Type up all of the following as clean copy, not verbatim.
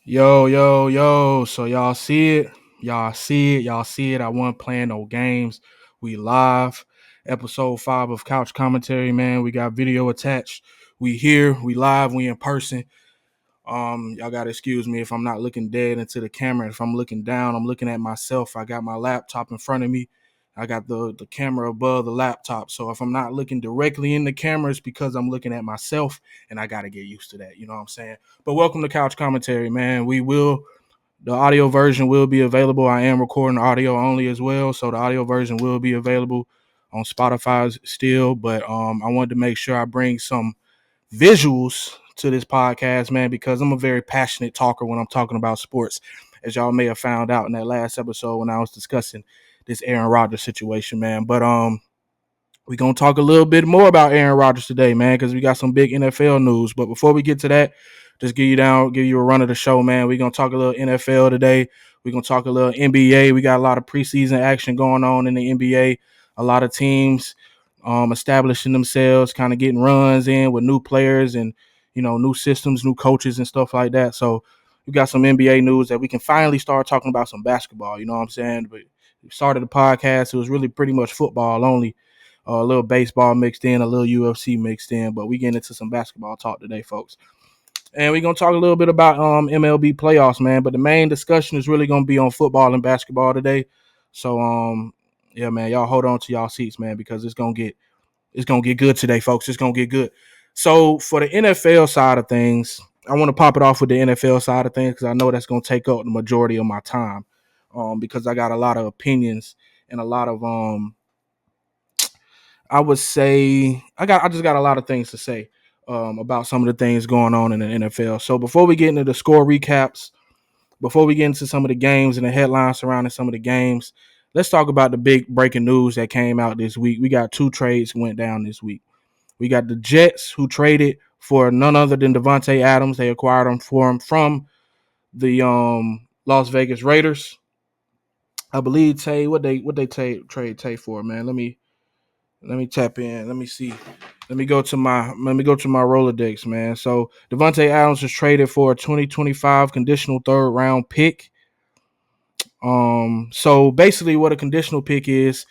Yo, yo, yo. So y'all see it? Y'all see it? Y'all see it? I wasn't playing no games. We live. Episode 5 of Couch Commentary, man. We got video attached. We here, we live, we in person. Y'all gotta excuse me if I'm not looking dead into the camera. If I'm looking down, I'm looking at myself. I got my laptop in front of me. I got the camera above the laptop. So if I'm not looking directly in the camera, it's because I'm looking at myself, and I gotta get used to that. You know what I'm saying? But welcome to Couch Commentary, man. The audio version will be available. I am recording audio only as well, so the audio version will be available on Spotify still. But I wanted to make sure I bring some visuals to this podcast, man, because I'm a very passionate talker when I'm talking about sports, as y'all may have found out in that last episode when I was discussing this Aaron Rodgers situation, man. But we're going to talk a little bit more about Aaron Rodgers today, man, because we got some big NFL news. But before we get to that, just give you a run of the show, man. We're going to talk a little NFL today. We're going to talk a little NBA. We got a lot of preseason action going on in the NBA. A lot of teams establishing themselves, kind of getting runs in with new players and, new systems, new coaches and stuff like that. So we got some NBA news that we can finally start talking about some basketball. You know what I'm saying? But we started the podcast. It was really pretty much football only, a little baseball mixed in, a little UFC mixed in, but we getting into some basketball talk today, folks. And we're gonna talk a little bit about MLB playoffs, man. But the main discussion is really gonna be on football and basketball today. So yeah, man, y'all hold on to y'all seats, man, because it's gonna get good today, folks. It's gonna get good. So for the NFL side of things, I want to pop it off with the NFL side of things because I know that's gonna take up the majority of my time. Because I got a lot of opinions and a lot of I would say I just got a lot of things to say about some of the things going on in the NFL. So before we get into the score recaps, before we get into some of the games and the headlines surrounding some of the games, let's talk about the big breaking news that came out this week. We got two trades went down this week. We got the Jets who traded for none other than Devontae Adams. They acquired him from the Las Vegas Raiders. I believe Tay trade Tay for, man. Let me tap in. Let me see. Let me go to my Rolodex, man. So Devontae Adams was traded for a 2025 conditional third round pick. So basically what a conditional pick is,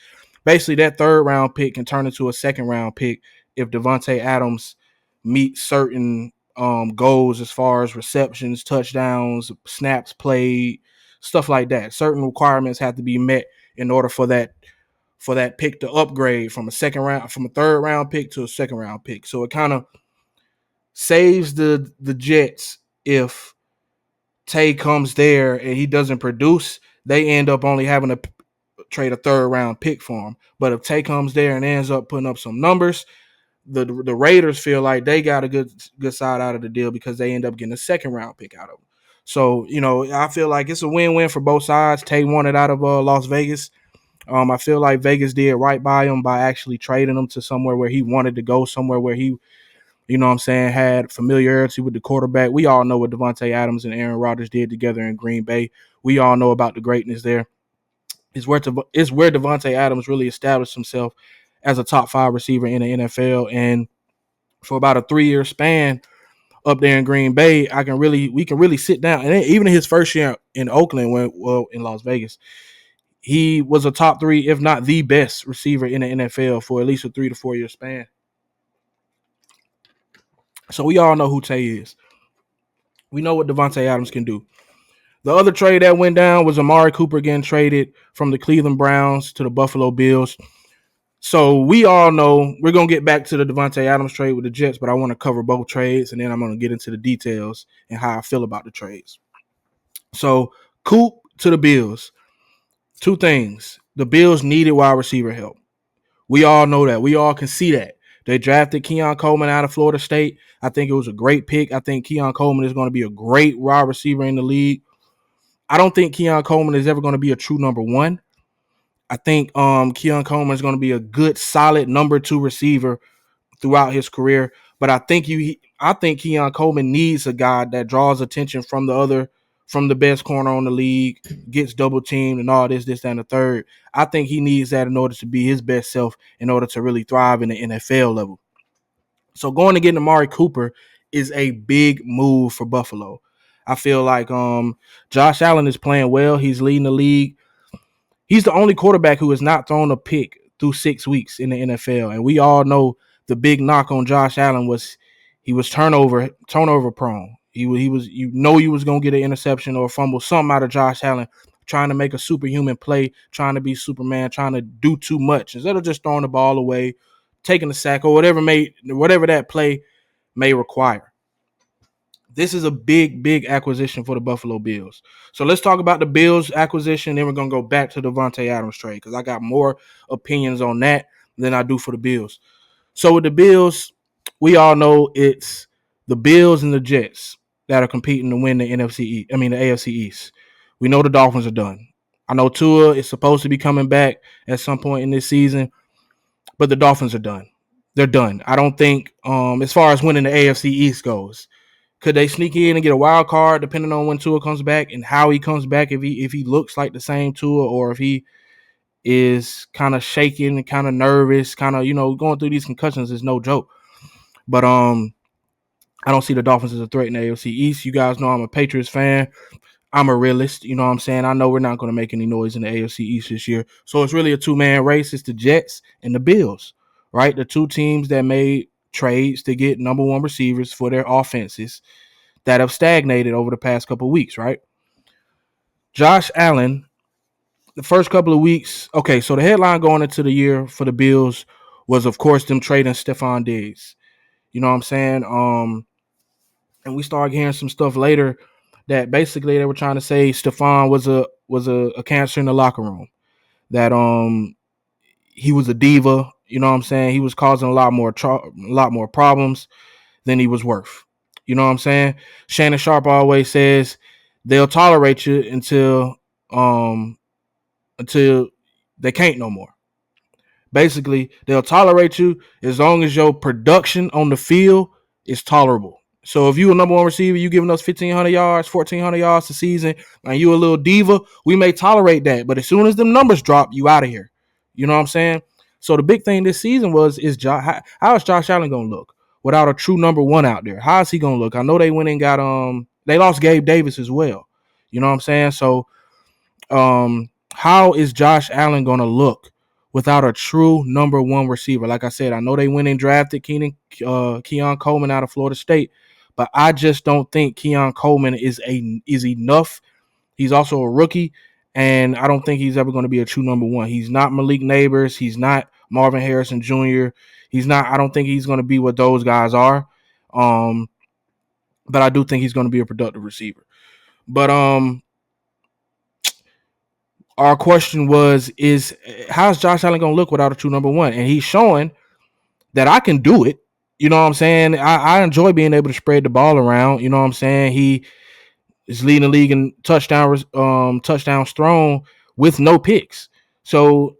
basically that third round pick can turn into a second round pick if Devontae Adams meets certain goals as far as receptions, touchdowns, snaps played, stuff like that. Certain requirements have to be met in order for that pick to upgrade from a third round pick to a second round pick. So it kind of saves the Jets if Tay comes there and he doesn't produce. They end up only having to trade a third round pick for him. But if Tay comes there and ends up putting up some numbers, the Raiders feel like they got a good side out of the deal because they end up getting a second round pick out of him. So I feel like it's a win-win for both sides. Tay wanted out of Las Vegas. I feel like Vegas did right by him by actually trading him to somewhere where he wanted to go, somewhere where he, what I'm saying, had familiarity with the quarterback. We all know what Devontae Adams and Aaron Rodgers did together in Green Bay. We all know about the greatness there. It's where Devontae Adams really established himself as a top 5 receiver in the NFL. And for about a 3-year span up there in Green Bay, we can really sit down. And even in his first year in Oakland, in Las Vegas, he was a top 3, if not the best receiver in the NFL for at least a 3 to 4 year span. So we all know who Tay is. We know what Devontae Adams can do. The other trade that went down was Amari Cooper getting traded from the Cleveland Browns to the Buffalo Bills. So we all know we're going to get back to the Devontae Adams trade with the Jets, but I want to cover both trades, and then I'm going to get into the details and how I feel about the trades. So Coop to the Bills. Two things. The Bills needed wide receiver help. We all know that. We all can see that. They drafted Keon Coleman out of Florida State. I think it was a great pick. I think Keon Coleman is going to be a great wide receiver in the league. I don't think Keon Coleman is ever going to be a true number one. I think Keon Coleman is going to be a good, solid number 2 receiver throughout his career. But I think Keon Coleman needs a guy that draws attention from the best corner on the league, gets double teamed and all this, and the third. I think he needs that in order to be his best self, in order to really thrive in the NFL level. So going to get Amari Cooper is a big move for Buffalo. I feel like Josh Allen is playing well. He's leading the league. He's the only quarterback who has not thrown a pick through 6 weeks in the NFL. And we all know the big knock on Josh Allen was he was turnover prone. He was you was gonna get an interception or a fumble, something out of Josh Allen, trying to make a superhuman play, trying to be Superman, trying to do too much instead of just throwing the ball away, taking the sack or whatever that play may require. This is a big acquisition for the Buffalo Bills. So let's talk about the Bills acquisition. Then we're gonna go back to the Devontae Adams trade because I got more opinions on that than I do for the Bills. So with the Bills, we all know it's the Bills and the Jets that are competing to win the the AFC East. We know the Dolphins are done. I know Tua is supposed to be coming back at some point in this season, but the Dolphins are done. They're done. I don't think, as far as winning the AFC East goes, could they sneak in and get a wild card depending on when Tua comes back and how he comes back? If he looks like the same Tua or if he is kind of shaking and kind of nervous, kind of going through these concussions is no joke. But I don't see the Dolphins as a threat in the AFC East. You guys know I'm a Patriots fan. I'm a realist. You know what I'm saying? I know we're not going to make any noise in the AFC East this year. So it's really a two-man race. It's the Jets and the Bills, right? The two teams that made trades to get number one receivers for their offenses that have stagnated over the past couple of weeks, right? Josh Allen, the first couple of weeks, okay, so the headline going into the year for the Bills was, of course, them trading Stephon Diggs. You know what I'm saying? And we started hearing some stuff later that basically they were trying to say Stephon was a cancer in the locker room. That he was a diva. You know what I'm saying? He was causing a lot more problems than he was worth. You know what I'm saying? Shannon Sharp always says they'll tolerate you until they can't no more. Basically, they'll tolerate you as long as your production on the field is tolerable. So if you a number one receiver, you giving us 1,500 yards, 1,400 yards a season, and you a little diva, we may tolerate that. But as soon as them numbers drop, you out of here. You know what I'm saying? So the big thing this season how is Josh Allen gonna look without a true number one out there? How is he gonna look? I know they went and got they lost Gabe Davis as well. You know what I'm saying? So how is Josh Allen going to look without a true number one receiver? Like I said, I know they went and drafted Keon Coleman out of Florida State, but I just don't think Keon Coleman is enough. He's also a rookie, and I don't think he's ever going to be a true number one. He's not Malik Neighbors. He's not Marvin Harrison Jr. He's not. I don't think he's going to be what those guys are. But I do think he's going to be a productive receiver. But our question is how's Josh Allen going to look without a true number one? And he's showing that I can do it. You know what I'm saying? I enjoy being able to spread the ball around. You know what I'm saying? He is leading the league in touchdowns thrown with no picks. So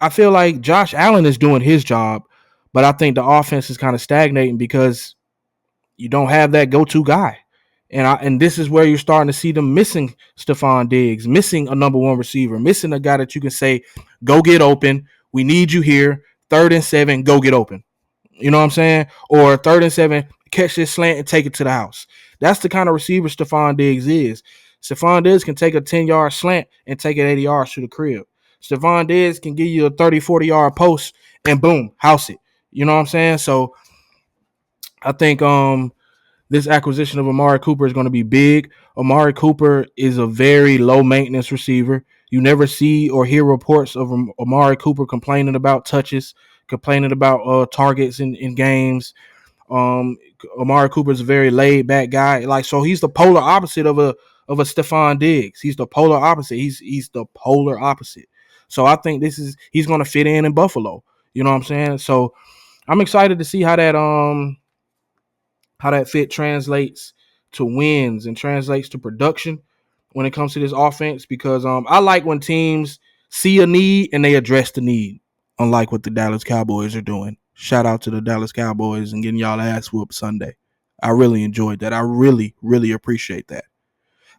I feel like Josh Allen is doing his job, but I think the offense is kind of stagnating because you don't have that go-to guy. And this is where you're starting to see them missing Stephon Diggs, missing a number one receiver, missing a guy that you can say, go get open. We need you here. 3rd and 7, go get open. You know what I'm saying? Or 3rd and 7, catch this slant and take it to the house. That's the kind of receiver Stephon Diggs is. Stephon Diggs can take a 10-yard slant and take it 80 yards to the crib. Stephon Diggs can give you a 30, 40-yard post and boom, house it. You know what I'm saying? So I think this acquisition of Amari Cooper is going to be big. Amari Cooper is a very low maintenance receiver. You never see or hear reports of Amari Cooper complaining about touches, complaining about targets in games. Amari Cooper is a very laid back guy. So he's the polar opposite of a Stephon Diggs. He's the polar opposite. He's the polar opposite. So I think he's going to fit in Buffalo. You know what I'm saying? So I'm excited to see how that fit translates to wins and translates to production when it comes to this offense, because I like when teams see a need and they address the need, unlike what the Dallas Cowboys are doing. Shout out to the Dallas Cowboys and getting y'all ass whooped Sunday. I really enjoyed that. I really, really appreciate that.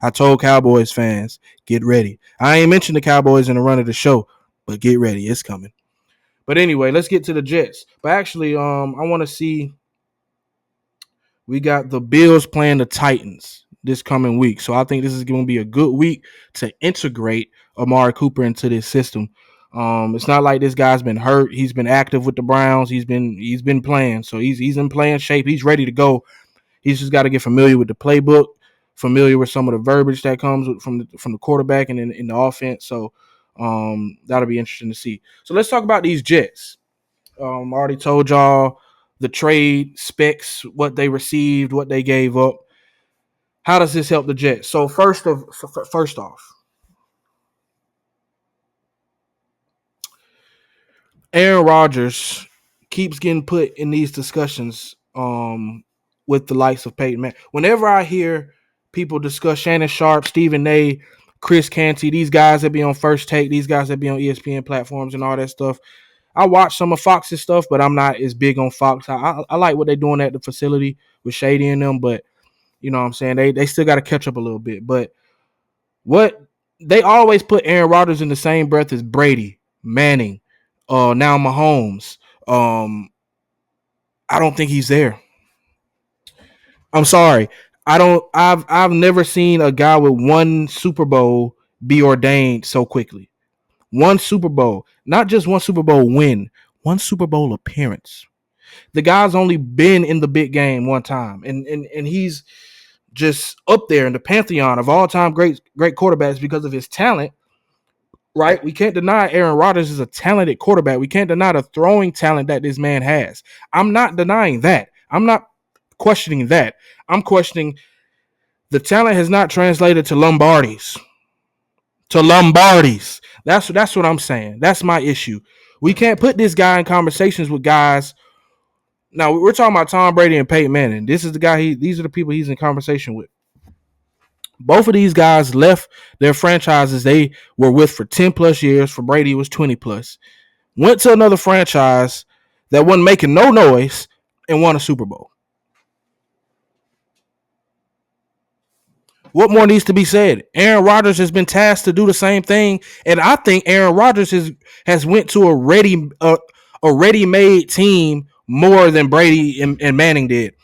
I told Cowboys fans, get ready. I ain't mentioned the Cowboys in the run of the show, but get ready. It's coming. But anyway, let's get to the Jets. But actually, I want to see. We got the Bills playing the Titans. this coming week. So I think this is going to be a good week to integrate Amari Cooper into this system. It's not like this guy's been hurt. He's been active with the Browns. He's been playing. So he's in playing shape. He's ready to go. He's just got to get familiar with the playbook, familiar with some of the verbiage that comes from the quarterback and in the offense. So that'll be interesting to see. So let's talk about these Jets. I already told y'all the trade specs, what they received, what they gave up. How does this help the Jets? So first off, Aaron Rodgers keeps getting put in these discussions with the likes of Peyton Manning. Whenever I hear people discuss Shannon Sharp, Stephen A., Chris Canty, these guys that be on First Take, these guys that be on ESPN platforms and all that stuff, I watch some of Fox's stuff, but I'm not as big on Fox. I like what they're doing at the facility with Shady and them, but you know what I'm saying? They still got to catch up a little bit. But what they always put Aaron Rodgers in the same breath as Brady, Manning, now Mahomes. I don't think he's there. I'm sorry. I've never seen a guy with one Super Bowl be ordained so quickly. One Super Bowl, not just one Super Bowl win, one Super Bowl appearance. The guy's only been in the big game one time, and he's just up there in the pantheon of all time great quarterbacks because of his talent. Right? We can't deny Aaron Rodgers is a talented quarterback. We can't deny the throwing talent that this man has. I'm not denying that. I'm not questioning that. I'm questioning the talent has not translated to Lombardies. To Lombardies. That's what I'm saying. That's my issue. We can't put this guy in conversations with guys. Now we're talking about Tom Brady and Peyton Manning. This is the guy. These are the people he's in conversation with. Both of these guys left their franchises they were with for 10 plus years. For Brady, it was 20 plus. Went to another franchise that wasn't making no noise and won a Super Bowl. What more needs to be said? Aaron Rodgers has been tasked to do the same thing, and I think Aaron Rodgers has went to a ready-made team more than Brady and Manning did.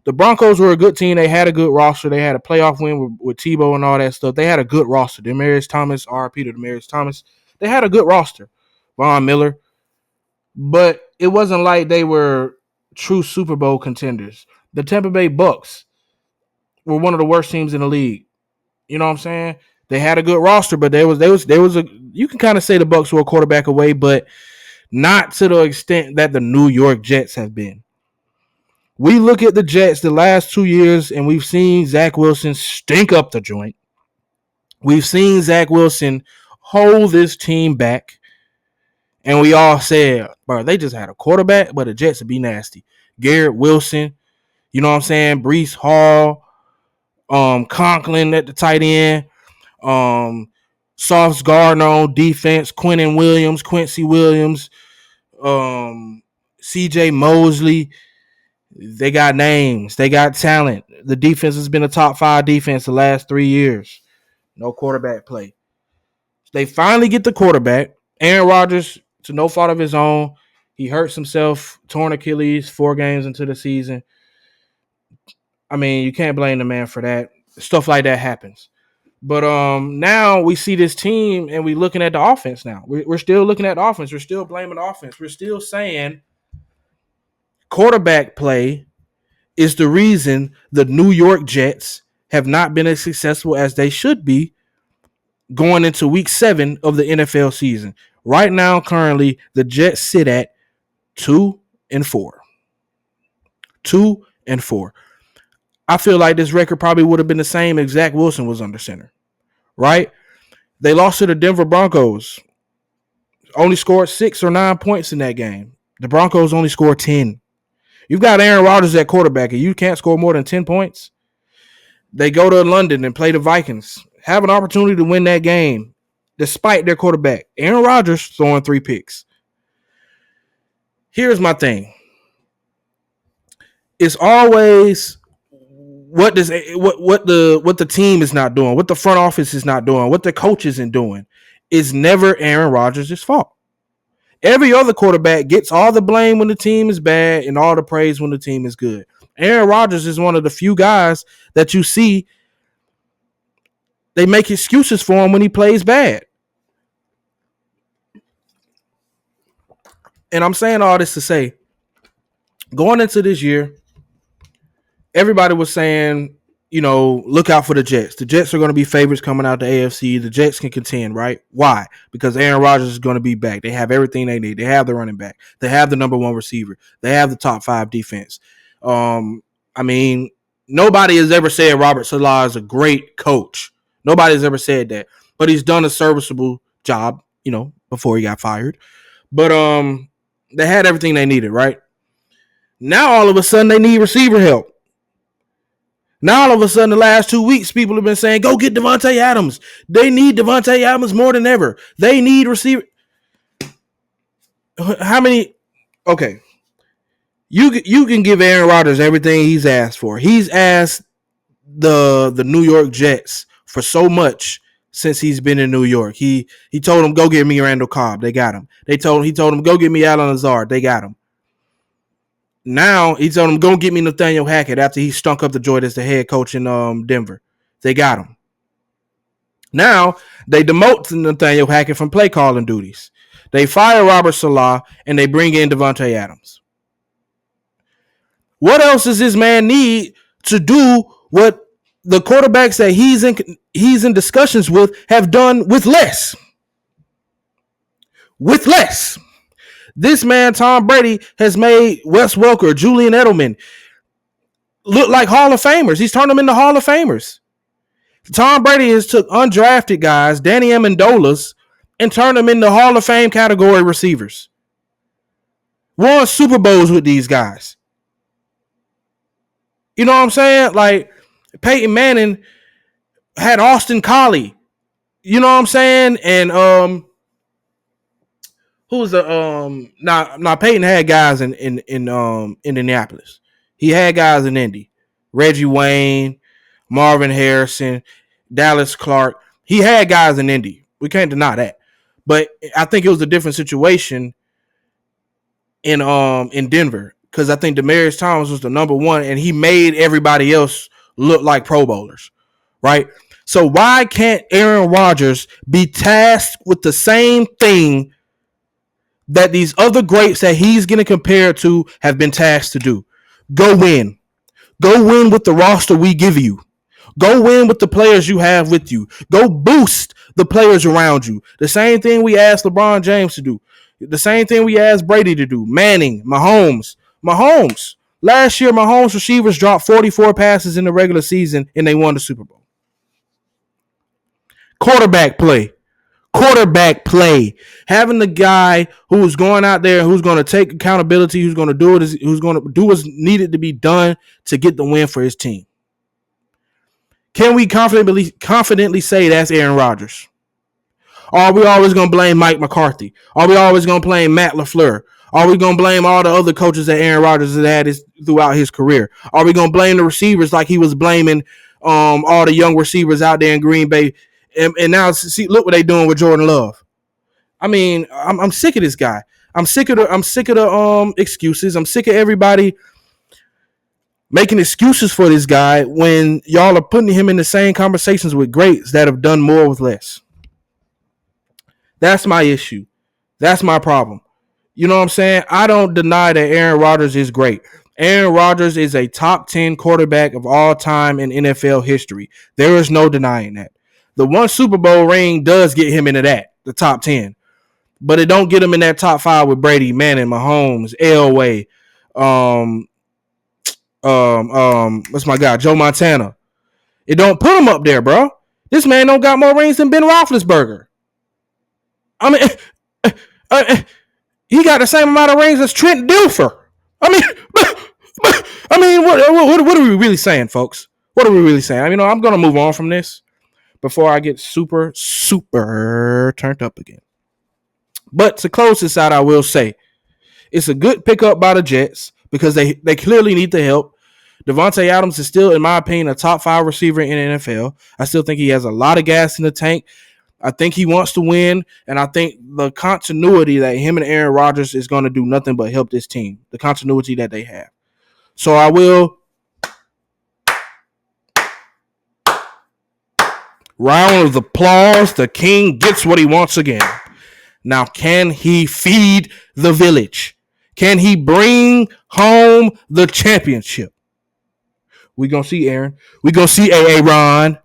The Broncos were a good team. They had a good roster. They had a playoff win with Tebow and all that stuff. They had a good roster. Demaryius Thomas, RP to Demaryius Thomas. They had a good roster. Von Miller. But it wasn't like they were true Super Bowl contenders. The Tampa Bay Bucks were one of the worst teams in the league. You know what I'm saying? They had a good roster, but there was a you can kind of say the Bucks were a quarterback away, but not to the extent that the New York Jets have been. We look at the Jets the last 2 years, and we've seen Zach Wilson stink up the joint. We've seen Zach Wilson hold this team back, and we all said, bro, they just had a quarterback, but the Jets would be nasty. Garrett Wilson, you know what I'm saying? Breece Hall, Conklin at the tight end, Sauce Gardner on defense, Quincy Williams, CJ Mosley. They got names. They got talent. The defense has been a top 5 defense the last 3 years. No quarterback play. They finally get the quarterback. Aaron Rodgers, to no fault of his own, he hurts himself, torn Achilles 4 games into the season. I mean, you can't blame the man for that. Stuff like that happens. But now we see this team, and we're looking at the offense now. We're still looking at the offense. We're still blaming the offense. We're still saying quarterback play is the reason the New York Jets have not been as successful as they should be going into week 7 of the NFL season. Right now, currently, the Jets sit at 2-4. 2-4. I feel like this record probably would have been the same if Zach Wilson was under center. Right? They lost to the Denver Broncos. Only scored 6 or 9 points in that game. The Broncos only scored 10. You've got Aaron Rodgers at quarterback, and you can't score more than 10 points. They go to London and play the Vikings. Have an opportunity to win that game despite their quarterback. Aaron Rodgers throwing 3 picks. Here's my thing. It's always what the team is not doing, what the front office is not doing, what the coach isn't doing. It's never Aaron Rodgers' fault. Every other quarterback gets all the blame when the team is bad and all the praise when the team is good. Aaron Rodgers is one of the few guys that you see they make excuses for him when he plays bad. And I'm saying all this to say, going into this year, everybody was saying, look out for the Jets. The Jets are going to be favorites coming out the AFC. The Jets can contend, right? Why? Because Aaron Rodgers is going to be back. They have everything they need. They have the running back. They have the number one receiver. They have the top 5 defense. I mean, nobody has ever said Robert Saleh is a great coach. Nobody has ever said that. But he's done a serviceable job, before he got fired. But they had everything they needed, right? Now all of a sudden they need receiver help. Now all of a sudden the last 2 weeks people have been saying, go get Devontae Adams. They need Devontae Adams more than ever. They need receiver. How many? Okay. You can give Aaron Rodgers everything he's asked for. He's asked the New York Jets for so much since he's been in New York. He told him, go get me Randall Cobb. They got him. He told him, go get me Alan Lazard. They got him. Now he told him, go get me Nathaniel Hackett after he stunk up the joint as the head coach in Denver. They got him. Now they demote Nathaniel Hackett from play calling duties. They fire Robert Saleh and they bring in Devontae Adams. What else does this man need to do what the quarterbacks that he's in discussions with have done with less? With less. This man, Tom Brady, has made Wes Welker, Julian Edelman look like Hall of Famers. He's turned them into Hall of Famers. Tom Brady has took undrafted guys, Danny Amendolas, and turned them into Hall of Fame category receivers. Won Super Bowls with these guys. You know what I'm saying? Like Peyton Manning had Austin Collie. You know what I'm saying? And who was the now Peyton had guys in Indianapolis. He had guys in Indy. Reggie Wayne, Marvin Harrison, Dallas Clark. He had guys in Indy. We can't deny that. But I think it was a different situation in Denver. Because I think Demaryius Thomas was the number one, and he made everybody else look like Pro Bowlers, right? So why can't Aaron Rodgers be tasked with the same thing that these other greats that he's getting compared to have been tasked to do? Go win. Go win with the roster we give you. Go win with the players you have with you. Go boost the players around you. The same thing we asked LeBron James to do. The same thing we asked Brady to do. Manning, Mahomes. Last year, Mahomes receivers dropped 44 passes in the regular season, and they won the Super Bowl. Quarterback play. Having the guy who's going out there, who's going to take accountability, who's going to do it, who's going to do what's needed to be done to get the win for his team. Can we confidently say that's Aaron Rodgers? Or are we always going to blame Mike McCarthy? Are we always going to blame Matt LaFleur? Are we going to blame all the other coaches that Aaron Rodgers has had throughout his career? Are we going to blame the receivers like he was blaming all the young receivers out there in Green Bay? And now, see, look what they're doing with Jordan Love. I mean, I'm sick of this guy. I'm sick of the excuses. I'm sick of everybody making excuses for this guy when y'all are putting him in the same conversations with greats that have done more with less. That's my issue. That's my problem. You know what I'm saying? I don't deny that Aaron Rodgers is great. Aaron Rodgers is a top 10 quarterback of all time in NFL history. There is no denying that. The one Super Bowl ring does get him into the top 10. But it don't get him in that top 5 with Brady, Manning, Mahomes, Elway, what's my guy, Joe Montana. It don't put him up there, bro. This man don't got more rings than Ben Roethlisberger. I mean, he got the same amount of rings as Trent Dilfer. I mean, what are we really saying, folks? What are we really saying? I mean, I'm going to move on from this before I get super turned up again. But to close this out, I will say it's a good pickup by the Jets because they clearly need the help. Devontae Adams is still, in my opinion, a top 5 receiver in the NFL. I still think he has a lot of gas in the tank. I think he wants to win, and I think the continuity that him and Aaron Rodgers is going to do nothing but help this team, the continuity that they have. So I will Round of applause. The king gets what he wants again. Now, can he feed the village? Can he bring home the championship? We gonna see, Aaron. We gonna see AA Ron.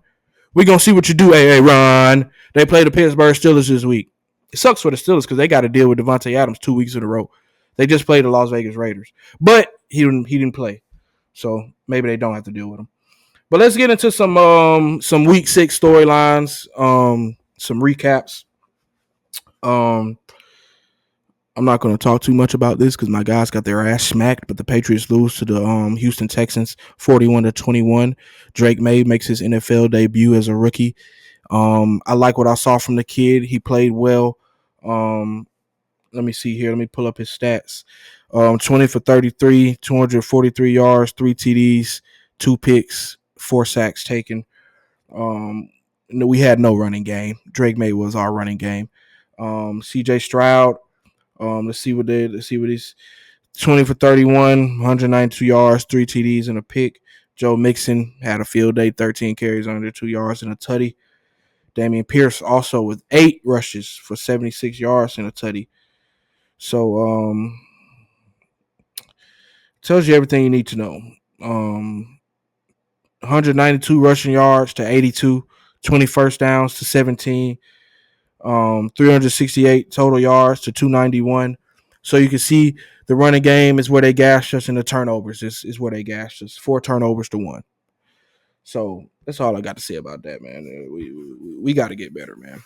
We gonna see what you do, AA Ron. They play the Pittsburgh Steelers this week. It sucks for the Steelers because they got to deal with Devontae Adams 2 weeks in a row. They just played the Las Vegas Raiders, but he didn't play, so maybe they don't have to deal with him. But let's get into some week 6 storylines, some recaps. Um, I'm not going to talk too much about this because my guys got their ass smacked, but the Patriots lose to the Houston Texans 41-21. Drake May makes his NFL debut as a rookie. I like what I saw from the kid. He played well. Let me see here. Let me pull up his stats. 20 for 33, 243 yards, 3 TDs, 2 picks, 4 sacks taken. No, we had no running game. Drake May was our running game. CJ Stroud. Let's see what he's 20 for 31, 192 yards, 3 TDs and a pick. Joe Mixon had a field day, 13 carries under 2 yards and a tutty. Damian Pierce also with 8 rushes for 76 yards and a tutty. So tells you everything you need to know. 192 rushing yards to 82, 20 first downs to 17, 368 total yards to 291. So you can see the running game is where they gashed us, and the turnovers is where they gashed us. 4 turnovers to 1. So that's all I got to say about that, man. We got to get better, man.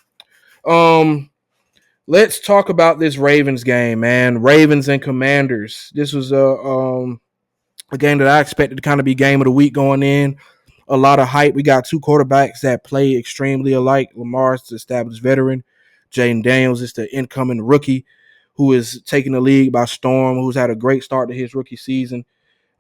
Let's talk about this Ravens game, man. Ravens and Commanders. This was a game that I expected to kind of be game of the week going in. A lot of hype. We got 2 quarterbacks that play extremely alike. Lamar's the established veteran. Jaden Daniels is the incoming rookie who is taking the league by storm, who's had a great start to his rookie season.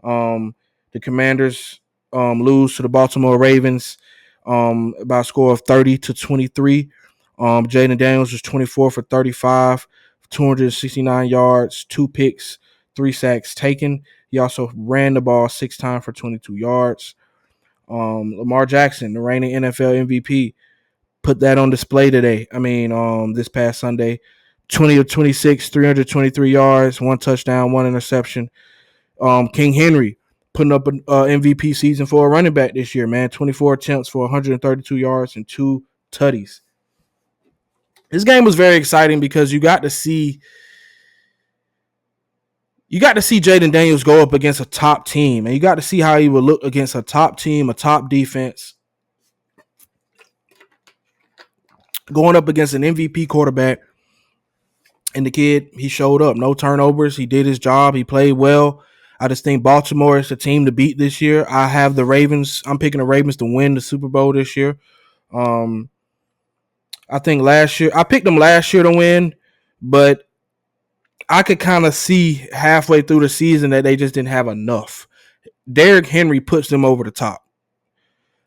The Commanders lose to the Baltimore Ravens by a score of 30-23. Jaden Daniels was 24 for 35, 269 yards, 2 picks, 3 sacks taken. He also ran the ball 6 times for 22 yards. Lamar Jackson, the reigning NFL MVP, put that on display today. This past Sunday, 20 of 26, 323 yards, 1 touchdown, 1 interception. King Henry putting up an MVP season for a running back this year, man. 24 attempts for 132 yards and 2 tutties. This game was very exciting because you got to see Jaden Daniels go up against a top team, and you got to see how he would look against a top team, a top defense, going up against an MVP quarterback. And the kid, he showed up. No turnovers. He did his job. He played well. I just think Baltimore is the team to beat this year. I have the Ravens. I'm picking the Ravens to win the Super Bowl this year. I think last year, I picked them last year to win, but I could kind of see halfway through the season that they just didn't have enough. Derrick Henry puts them over the top.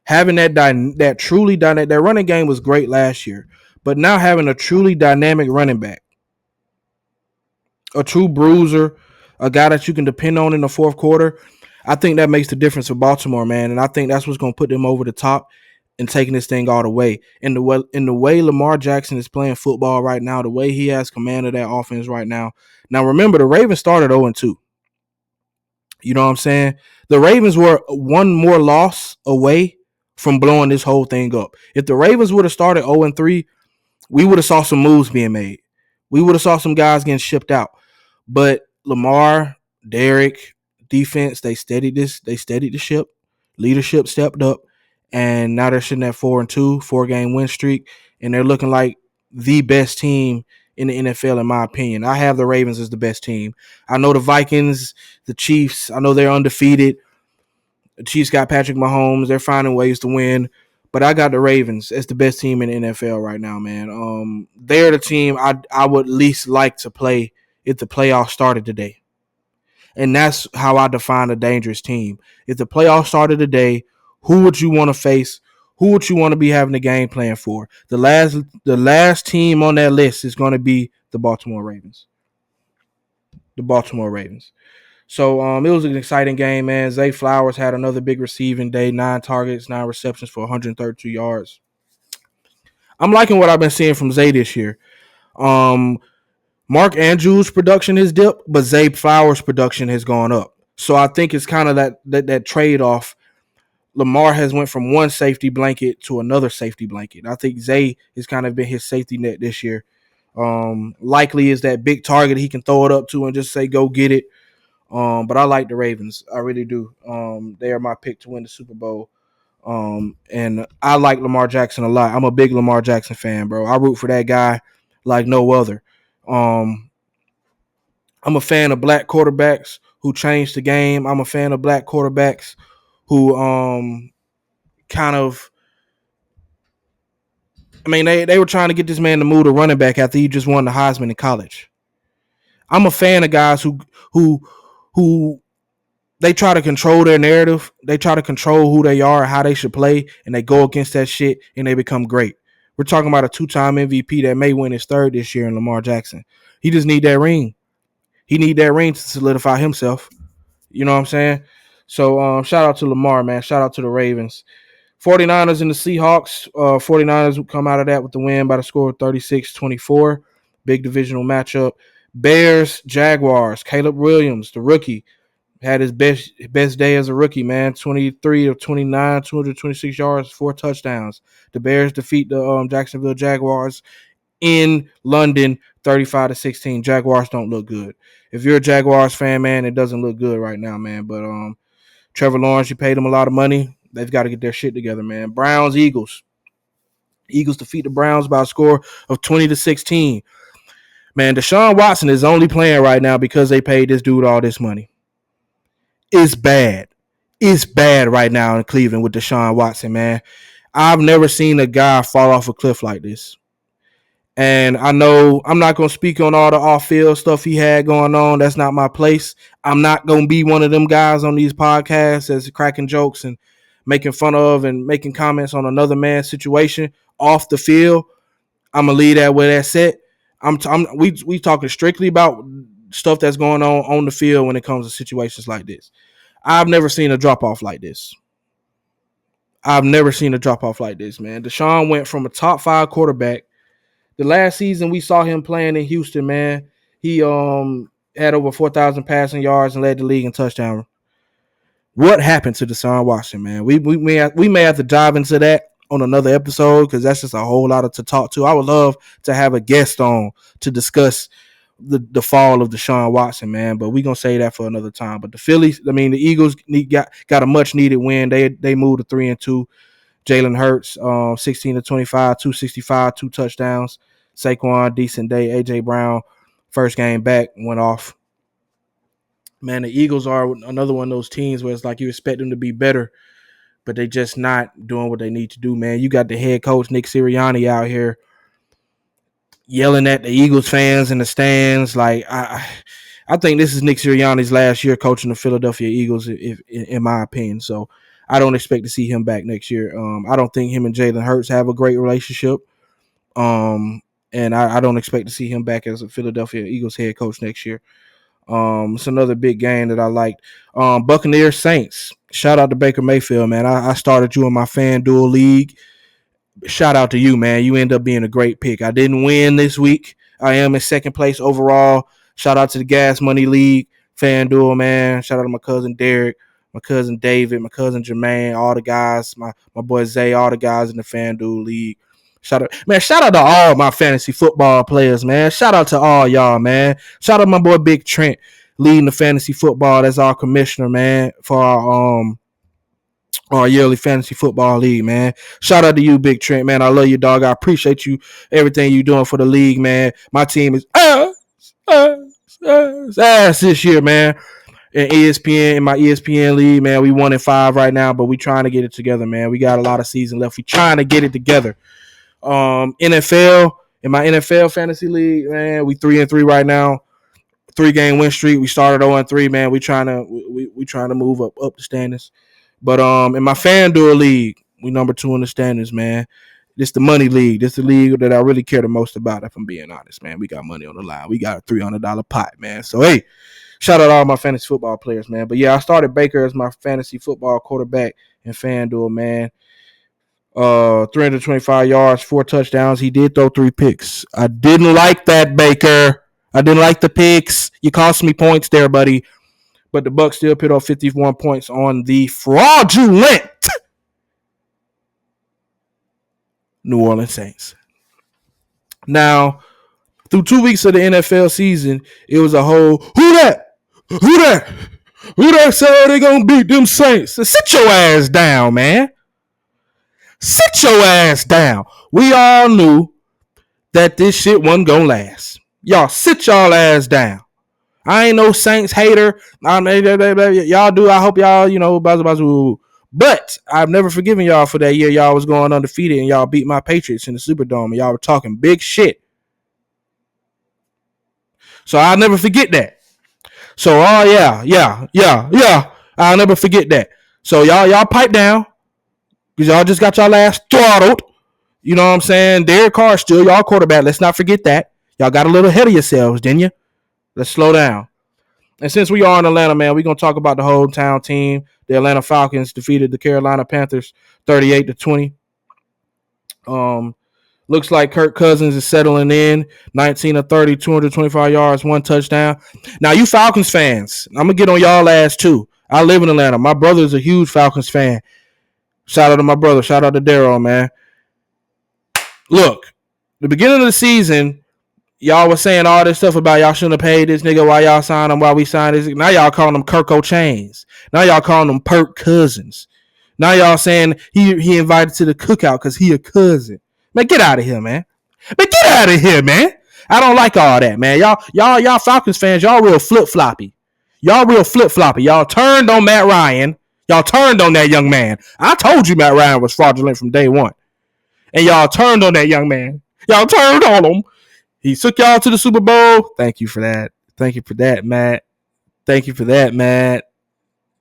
Having that truly dynamic, that running game was great last year, but now having a truly dynamic running back, a true bruiser, a guy that you can depend on in the fourth quarter, I think that makes the difference for Baltimore, man. And I think that's what's going to put them over the top and taking this thing all the way. And the way Lamar Jackson is playing football right now, the way he has command of that offense right now. Now, remember, the Ravens started 0-2. You know what I'm saying? The Ravens were 1 more loss away from blowing this whole thing up. If the Ravens would have started 0-3, we would have saw some moves being made. We would have saw some guys getting shipped out. But Lamar, Derek, defense, they steadied the ship. Leadership stepped up. And now they're sitting at 4-2, 4-game win streak. And they're looking like the best team in the NFL, in my opinion. I have the Ravens as the best team. I know the Vikings, the Chiefs, I know they're undefeated. The Chiefs got Patrick Mahomes. They're finding ways to win. But I got the Ravens as the best team in the NFL right now, man. They're the team I would least like to play if the playoffs started today. And that's how I define a dangerous team. If the playoffs started today, who would you want to face? Who would you want to be having a game plan for? The last team on that list is going to be the Baltimore Ravens. The Baltimore Ravens. So it was an exciting game, man. Zay Flowers had another big receiving day, 9 targets, 9 receptions for 132 yards. I'm liking what I've been seeing from Zay this year. Um, Mark Andrews' production has dipped, but Zay Flowers' production has gone up. So I think it's kind of that trade off. Lamar has went from one safety blanket to another safety blanket. I think Zay has kind of been his safety net this year. Likely is that big target he can throw it up to and just say go get it. But I like the Ravens. I really do. They are my pick to win the Super Bowl. And I like Lamar Jackson a lot. I'm a big Lamar Jackson fan, bro. I root for that guy like no other. Um, I'm a fan of black quarterbacks who changed the game. I'm a fan of black quarterbacks who kind of they were trying to get this man to move to running back after he just won the Heisman in college. I'm a fan of guys who who they try to control their narrative. They try to control who they are, how they should play, and they go against that shit and they become great. We're talking about a two-time MVP that may win his third this year in Lamar Jackson. He just need that ring. He need that ring to solidify himself. You know what I'm saying? So shout out to Lamar, man. Shout out to the Ravens. 49ers and the Seahawks. 49ers will come out of that with the win by the score of 36-24. Big divisional matchup. Bears, Jaguars. Caleb Williams, the rookie, had his best day as a rookie, man. 23 of 29, 226 yards, 4 touchdowns. The Bears defeat the Jacksonville Jaguars in London 35-16. Jaguars don't look good. If you're a Jaguars fan, man, it doesn't look good right now, man. But Trevor Lawrence, you paid him a lot of money. They've got to get their shit together, man. Browns, Eagles. Eagles defeat the Browns by a score of 20-16. Man, Deshaun Watson is only playing right now because they paid this dude all this money. It's bad. It's bad right now in Cleveland with Deshaun Watson, man. I've never seen a guy fall off a cliff like this. And I know I'm not going to speak on all the off-field stuff he had going on. That's not my place. I'm not going to be one of them guys on these podcasts that's cracking jokes and making fun of and making comments on another man's situation off the field. I'm going to leave that where that's at. We talking strictly about stuff that's going on the field when it comes to situations like this. I've never seen a drop-off like this. I've never seen a drop-off like this, man. Deshaun went from a top 5 quarterback. The last season we saw him playing in Houston, man, he had over 4,000 passing yards and led the league in touchdown. What happened to Deshaun Watson, man? We may have to dive into that on another episode because that's just a whole lot to talk to. I would love to have a guest on to discuss the fall of Deshaun Watson, man. But we're gonna say that for another time. But the Eagles got a much needed win. They moved to 3-2. Jalen Hurts, 16-25, 265, 2 touchdowns. Saquon, decent day. AJ Brown, first game back, went off. Man, the Eagles are another one of those teams where it's like you expect them to be better, but they just not doing what they need to do, man. You got the head coach, Nick Sirianni, out here yelling at the Eagles fans in the stands. Like, I think this is Nick Sirianni's last year coaching the Philadelphia Eagles, in my opinion. So I don't expect to see him back next year. I don't think him and Jalen Hurts have a great relationship. And I don't expect to see him back as a Philadelphia Eagles head coach next year. It's another big game that I liked. Buccaneers Saints. Shout out to Baker Mayfield, man. I started you in my FanDuel league. Shout out to you, man. You end up being a great pick. I didn't win this week. I am in second place overall. Shout out to the Gas Money League, FanDuel, man. Shout out to my cousin Derek, my cousin David, my cousin Jermaine, all the guys, my boy Zay, all the guys in the FanDuel League. Shout out to all my fantasy football players, man. Shout out to all y'all, man. Shout out to my boy Big Trent leading the fantasy football. That's our commissioner, man, for our yearly fantasy football league, man. Shout out to you, Big Trent, man. I love you, dog. I appreciate you, everything you doing for the league, man. My team is ass this year, man. In my ESPN league, man, we 1-5 right now, but we trying to get it together, man. We got a lot of season left. We trying to get it together. NFL, in my NFL fantasy league, man, we 3-3 right now. 3-game win streak. We started 0-3, man. We trying to move up the standings. But in my FanDuel league, we number 2 in the standings, man. This the money league. This the league that I really care the most about, if I'm being honest, man. We got money on the line. We got a $300 pot, man. So, hey, shout out to all my fantasy football players, man. But, yeah, I started Baker as my fantasy football quarterback in FanDuel, man. 325 yards, 4 touchdowns. He did throw 3 picks. I didn't like that, Baker. I didn't like the picks. You cost me points there, buddy. But the Bucs still put up 51 points on the fraudulent New Orleans Saints. Now, through 2 weeks of the NFL season, it was a whole who that? Who that? Who that said they gonna beat them Saints? So sit your ass down, man. Sit your ass down. We all knew that this shit wasn't gonna last. Y'all sit y'all ass down. I ain't no Saints hater. Y'all do. I hope y'all, buzz. But I've never forgiven y'all for that year y'all was going undefeated and y'all beat my Patriots in the Superdome and y'all were talking big shit. So I'll never forget that. So yeah. I'll never forget that. So y'all pipe down because y'all just got y'all ass throttled. You know what I'm saying? Derek Carr still y'all quarterback. Let's not forget that. Y'all got a little ahead of yourselves, didn't you? Let's slow down. And since we are in Atlanta, man, we're going to talk about the hometown team. The Atlanta Falcons defeated the Carolina Panthers 38-20. Looks like Kirk Cousins is settling in. 19 of 30, 225 yards, 1 touchdown. Now, you Falcons fans, I'm going to get on y'all ass too. I live in Atlanta. My brother's a huge Falcons fan. Shout out to my brother. Shout out to Daryl, man. Look, the beginning of the season, y'all was saying all this stuff about y'all shouldn't have paid this nigga while y'all signed him, while we signed this. Now y'all calling him Kirko Chains. Now y'all calling him Perk Cousins. Now y'all saying he invited to the cookout because he a cousin. Man, get out of here, man. Man, get out of here, man. I don't like all that, man. Y'all Falcons fans, y'all real flip-floppy. Y'all turned on Matt Ryan. Y'all turned on that young man. I told you Matt Ryan was fraudulent from day one. And y'all turned on that young man. Y'all turned on him. He took y'all to the Super Bowl. Thank you for that. Thank you for that, Matt. Thank you for that, Matt.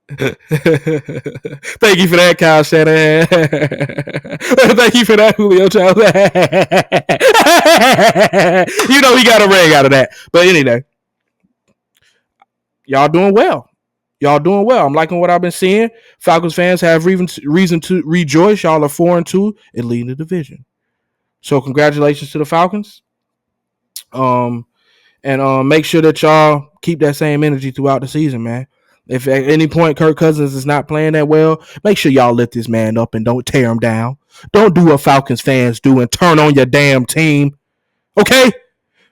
Thank you for that, Kyle Shanahan. Thank you for that, Julio Jones. You know he got a ring out of that. But anyway, y'all doing well. Y'all doing well. I'm liking what I've been seeing. Falcons fans have reason to rejoice. Y'all are 4-2 and leading the division. So congratulations to the Falcons. And make sure that y'all keep that same energy throughout the season, man. If at any point Kirk Cousins is not playing that well, make sure y'all lift this man up and don't tear him down. Don't do what Falcons fans do and turn on your damn team. Okay?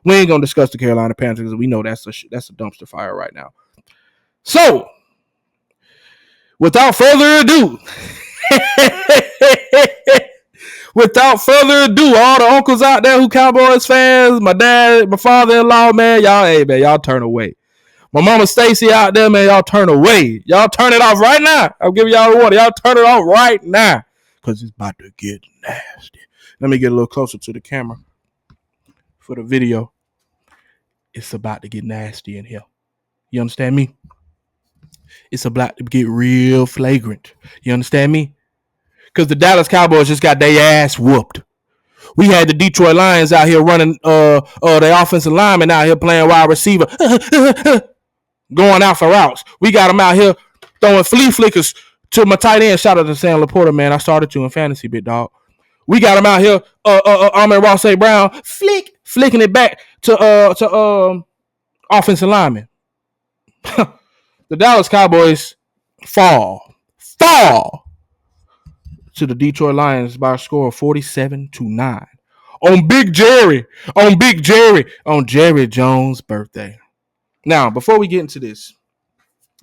We ain't gonna discuss the Carolina Panthers because we know that's a dumpster fire right now. So, without further ado, all the uncles out there who Cowboys fans, my dad, my father-in-law, man, y'all turn away. My mama Stacy out there, man, y'all turn away. Y'all turn it off right now. I'm giving y'all the water. Y'all turn it off right now because it's about to get nasty. Let me get a little closer to the camera for the video. It's about to get nasty in here. You understand me? It's about to get real flagrant. You understand me? Because the Dallas Cowboys just got their ass whooped. We had the Detroit Lions out here running the offensive lineman out here playing wide receiver. Going out for routes. We got them out here throwing flea flickers to my tight end. Shout out to Sam Laporta, man. I started you in fantasy, big dog. We got them out here, Ahmed Ross A. Brown, flicking it back to offensive linemen. The Dallas Cowboys fall to the Detroit Lions by a score of 47-9 on Jerry Jones' birthday. Now, before we get into this,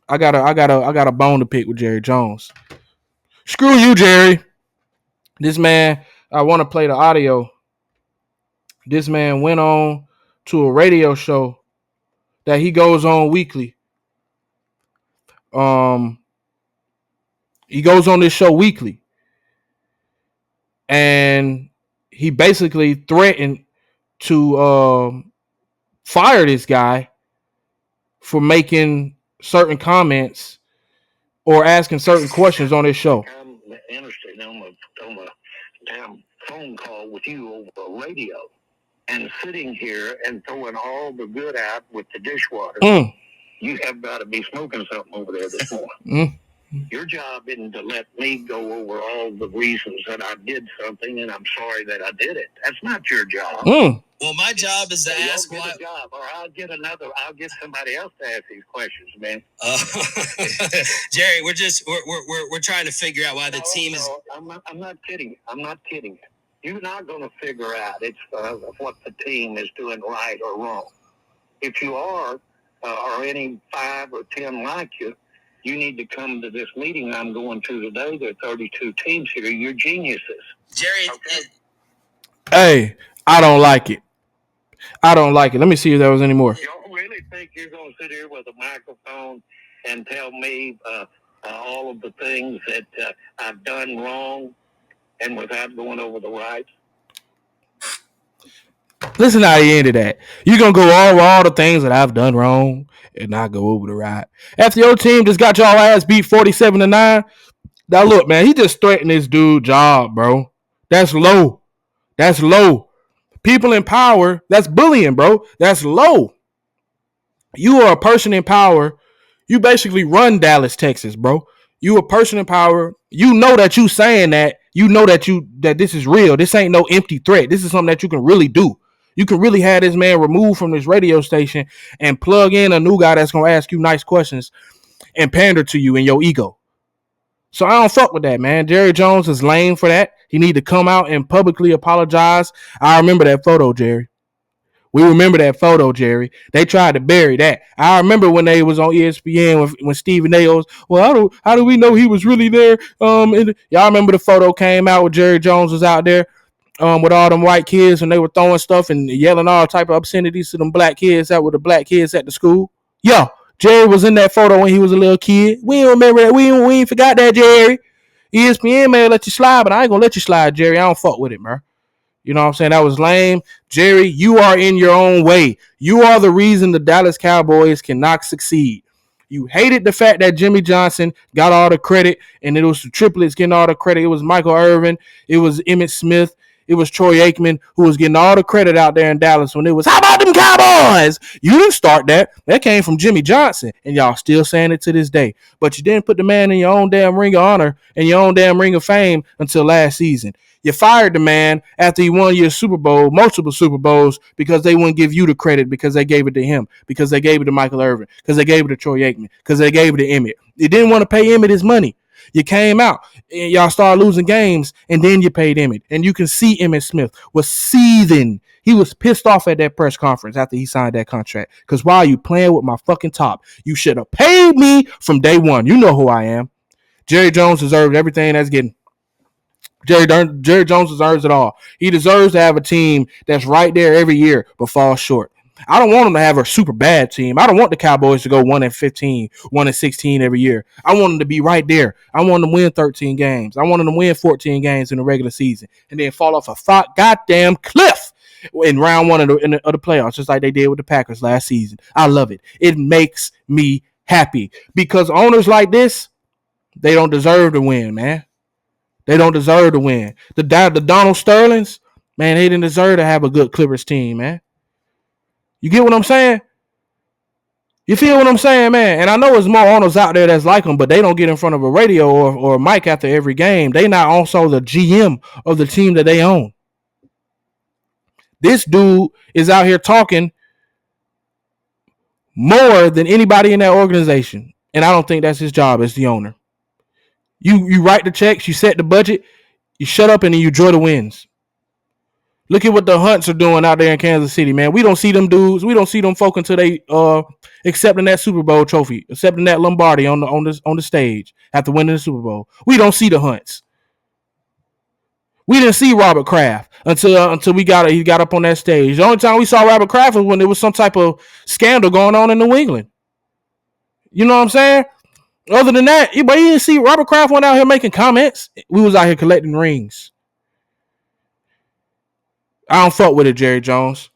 I got a bone to pick with Jerry Jones. Screw you, Jerry. This man, I want to play the audio. This man went on to a radio show that he goes on weekly. He goes on this show weekly. And he basically threatened to fire this guy for making certain comments or asking certain questions on his show. I'm interested on a damn phone call with you over radio and sitting here and throwing all the good out with the dishwater. You have got to be smoking something over there this morning. Your job isn't to let me go over all the reasons that I did something and I'm sorry that I did it. That's not your job. Well, my job is to ask why. Job, or I'll get somebody else to ask these questions, man. Jerry, we're trying to figure out why the team is. I'm not kidding. I'm not kidding. You're not going to figure out what the team is doing right or wrong. If you are, or any 5 or 10 like you, you need to come to this meeting I'm going to today. There are 32 teams here. You're geniuses. Jerry, okay. Hey, I don't like it. I don't like it. Let me see if there was any more. You don't really think you're going to sit here with a microphone and tell me all of the things that I've done wrong and without going over the right? Listen how he ended that. You're going to go over all the things that I've done wrong and not go over the right. After your team just got y'all ass beat 47-9, now look, man, he just threatened this dude job, bro. That's low. That's low. People in power, that's bullying, bro. That's low. You are a person in power. You basically run Dallas, Texas, bro. You a person in power. You know that you saying that. You know that this is real. This ain't no empty threat. This is something that you can really do. You can really have this man removed from this radio station and plug in a new guy that's gonna ask you nice questions and pander to you in your ego. So I don't fuck with that, man. Jerry Jones is lame for that. He need to come out and publicly apologize. I remember that photo, Jerry. We remember that photo, Jerry. They tried to bury that. I remember when they was on ESPN when Stephen A. was, well, how do we know he was really there? Y'all remember the photo came out where Jerry Jones was out there with all them white kids and they were throwing stuff and yelling all type of obscenities to them black kids that were the black kids at the school. Yo, Jerry was in that photo when he was a little kid. We don't remember that. We ain't forgot that, Jerry. ESPN may let you slide, but I ain't gonna let you slide, Jerry. I don't fuck with it, man. You know what I'm saying? That was lame. Jerry, you are in your own way. You are the reason the Dallas Cowboys cannot succeed. You hated the fact that Jimmy Johnson got all the credit and it was the triplets getting all the credit. It was Michael Irvin. It was Emmitt Smith. It was Troy Aikman who was getting all the credit out there in Dallas when it was, how about them Cowboys? You didn't start that. That came from Jimmy Johnson, and y'all still saying it to this day. But you didn't put the man in your own damn ring of honor and your own damn ring of fame until last season. You fired the man after he won your Super Bowl, multiple Super Bowls, because they wouldn't give you the credit because they gave it to him, because they gave it to Michael Irvin, because they gave it to Troy Aikman, because they gave it to Emmitt. You didn't want to pay Emmitt his money. You came out and y'all started losing games, and then you paid Emmitt. And you can see Emmitt Smith was seething. He was pissed off at that press conference after he signed that contract. Because why are you playing with my fucking top? You should have paid me from day one. You know who I am. Jerry Jones deserved everything that's getting. Jerry Jones deserves it all. He deserves to have a team that's right there every year but falls short. I don't want him to have a super bad team. I don't want the Cowboys to go 1-15, 1-16 every year. I want them to be right there. I want them to win 13 games. I want them to win 14 games in the regular season and then fall off a goddamn cliff in round one of the playoffs, just like they did with the Packers last season. I love it. It makes me happy because owners like this, they don't deserve to win, man. They don't deserve to win. The Donald Sterlings, man, they didn't deserve to have a good Clippers team, man. You get what I'm saying? You feel what I'm saying, man? And I know there's more owners out there that's like them, but they don't get in front of a radio or a mic after every game. They not also the GM of the team that they own. This dude is out here talking more than anybody in that organization. And I don't think that's his job as the owner. You write the checks, you set the budget, you shut up and then you enjoy the wins. Look at what the Hunts are doing out there in Kansas City, man. We don't see them dudes. We don't see them folk until they accepting that Super Bowl trophy, accepting that Lombardi on the stage after winning the Super Bowl. We don't see the Hunts. We didn't see Robert Kraft until he got up on that stage. The only time we saw Robert Kraft was when there was some type of scandal going on in New England. You know what I'm saying? Other than that, but you didn't see Robert Kraft went out here making comments. We was out here collecting rings. I don't fuck with it, Jerry Jones.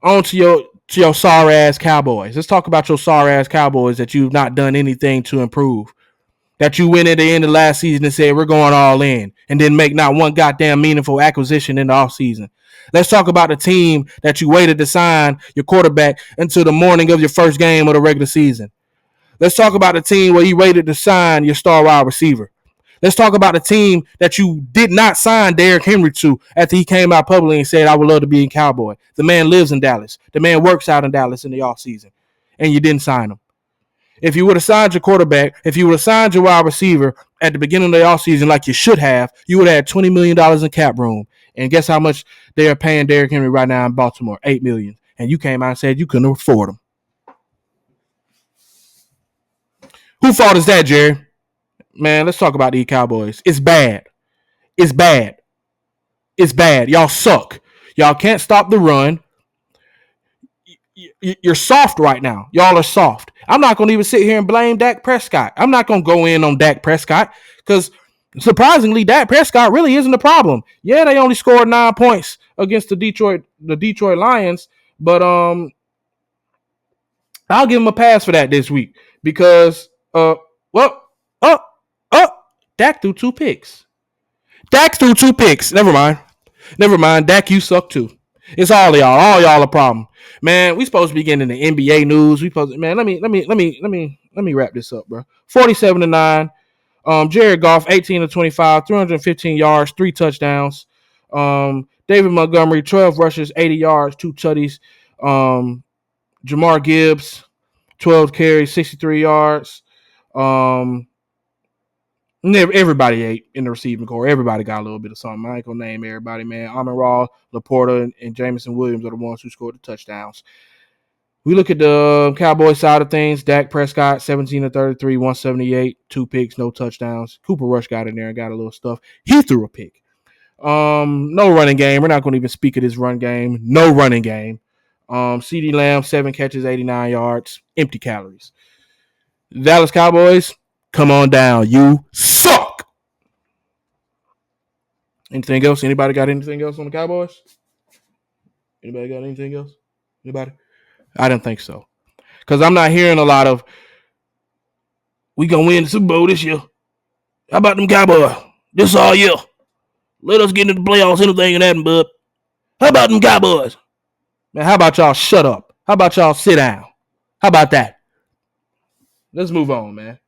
On to your sorry ass Cowboys. Let's talk about your sorry ass Cowboys that you've not done anything to improve. That you went at the end of last season and said we're going all in and didn't make not one goddamn meaningful acquisition in the offseason. Let's talk about the team that you waited to sign your quarterback until the morning of your first game of the regular season. Let's talk about the team where you waited to sign your star wide receiver. Let's talk about the team that you did not sign Derrick Henry to after he came out publicly and said, I would love to be a Cowboy. The man lives in Dallas. The man works out in Dallas in the offseason. And you didn't sign him. If you would have signed your quarterback, if you would have signed your wide receiver at the beginning of the offseason like you should have, you would have had $20 million in cap room. And guess how much they are paying Derrick Henry right now in Baltimore? $8 million. And you came out and said you couldn't afford him. Who fault is that, Jerry? Man, let's talk about these Cowboys. It's bad. It's bad. It's bad. Y'all suck. Y'all can't stop the run. You're soft right now. Y'all are soft. I'm not going to even sit here and blame Dak Prescott. I'm not going to go in on Dak Prescott because surprisingly, Dak Prescott really isn't the problem. Yeah, they only scored 9 points against the Detroit Lions, but I'll give him a pass for that this week because Dak threw 2 picks. Never mind. Dak, you suck too. It's all y'all. All y'all a problem. Man, we supposed to be getting the NBA news. Man, let me wrap this up, bro. 47-9. Jared Goff, 18-25, 315 yards, 3 touchdowns. David Montgomery, 12 rushes, 80 yards, 2 tutties. Jamar Gibbs, 12 carries, 63 yards. Everybody ate in the receiving core. Everybody got a little bit of something. I ain't gonna name everybody, man. Amon-Ra, Laporta, and Jameson Williams are the ones who scored the touchdowns. We look at the Cowboys side of things. Dak Prescott, 17-33, 178, 2 picks, no touchdowns. Cooper Rush got in there and got a little stuff. He threw a pick. No running game. We're not going to even speak of this run game. No running game. CeeDee Lamb, 7 catches, 89 yards, empty calories. Dallas Cowboys, come on down. You suck. Anything else? Anybody got anything else on the Cowboys? Anybody got anything else? Anybody? I don't think so. Because I'm not hearing a lot of, we going to win the Super Bowl this year. How about them Cowboys? This all year. Let us get into the playoffs, anything and that, bud. How about them Cowboys? Man, how about y'all shut up? How about y'all sit down? How about that? Let's move on, man.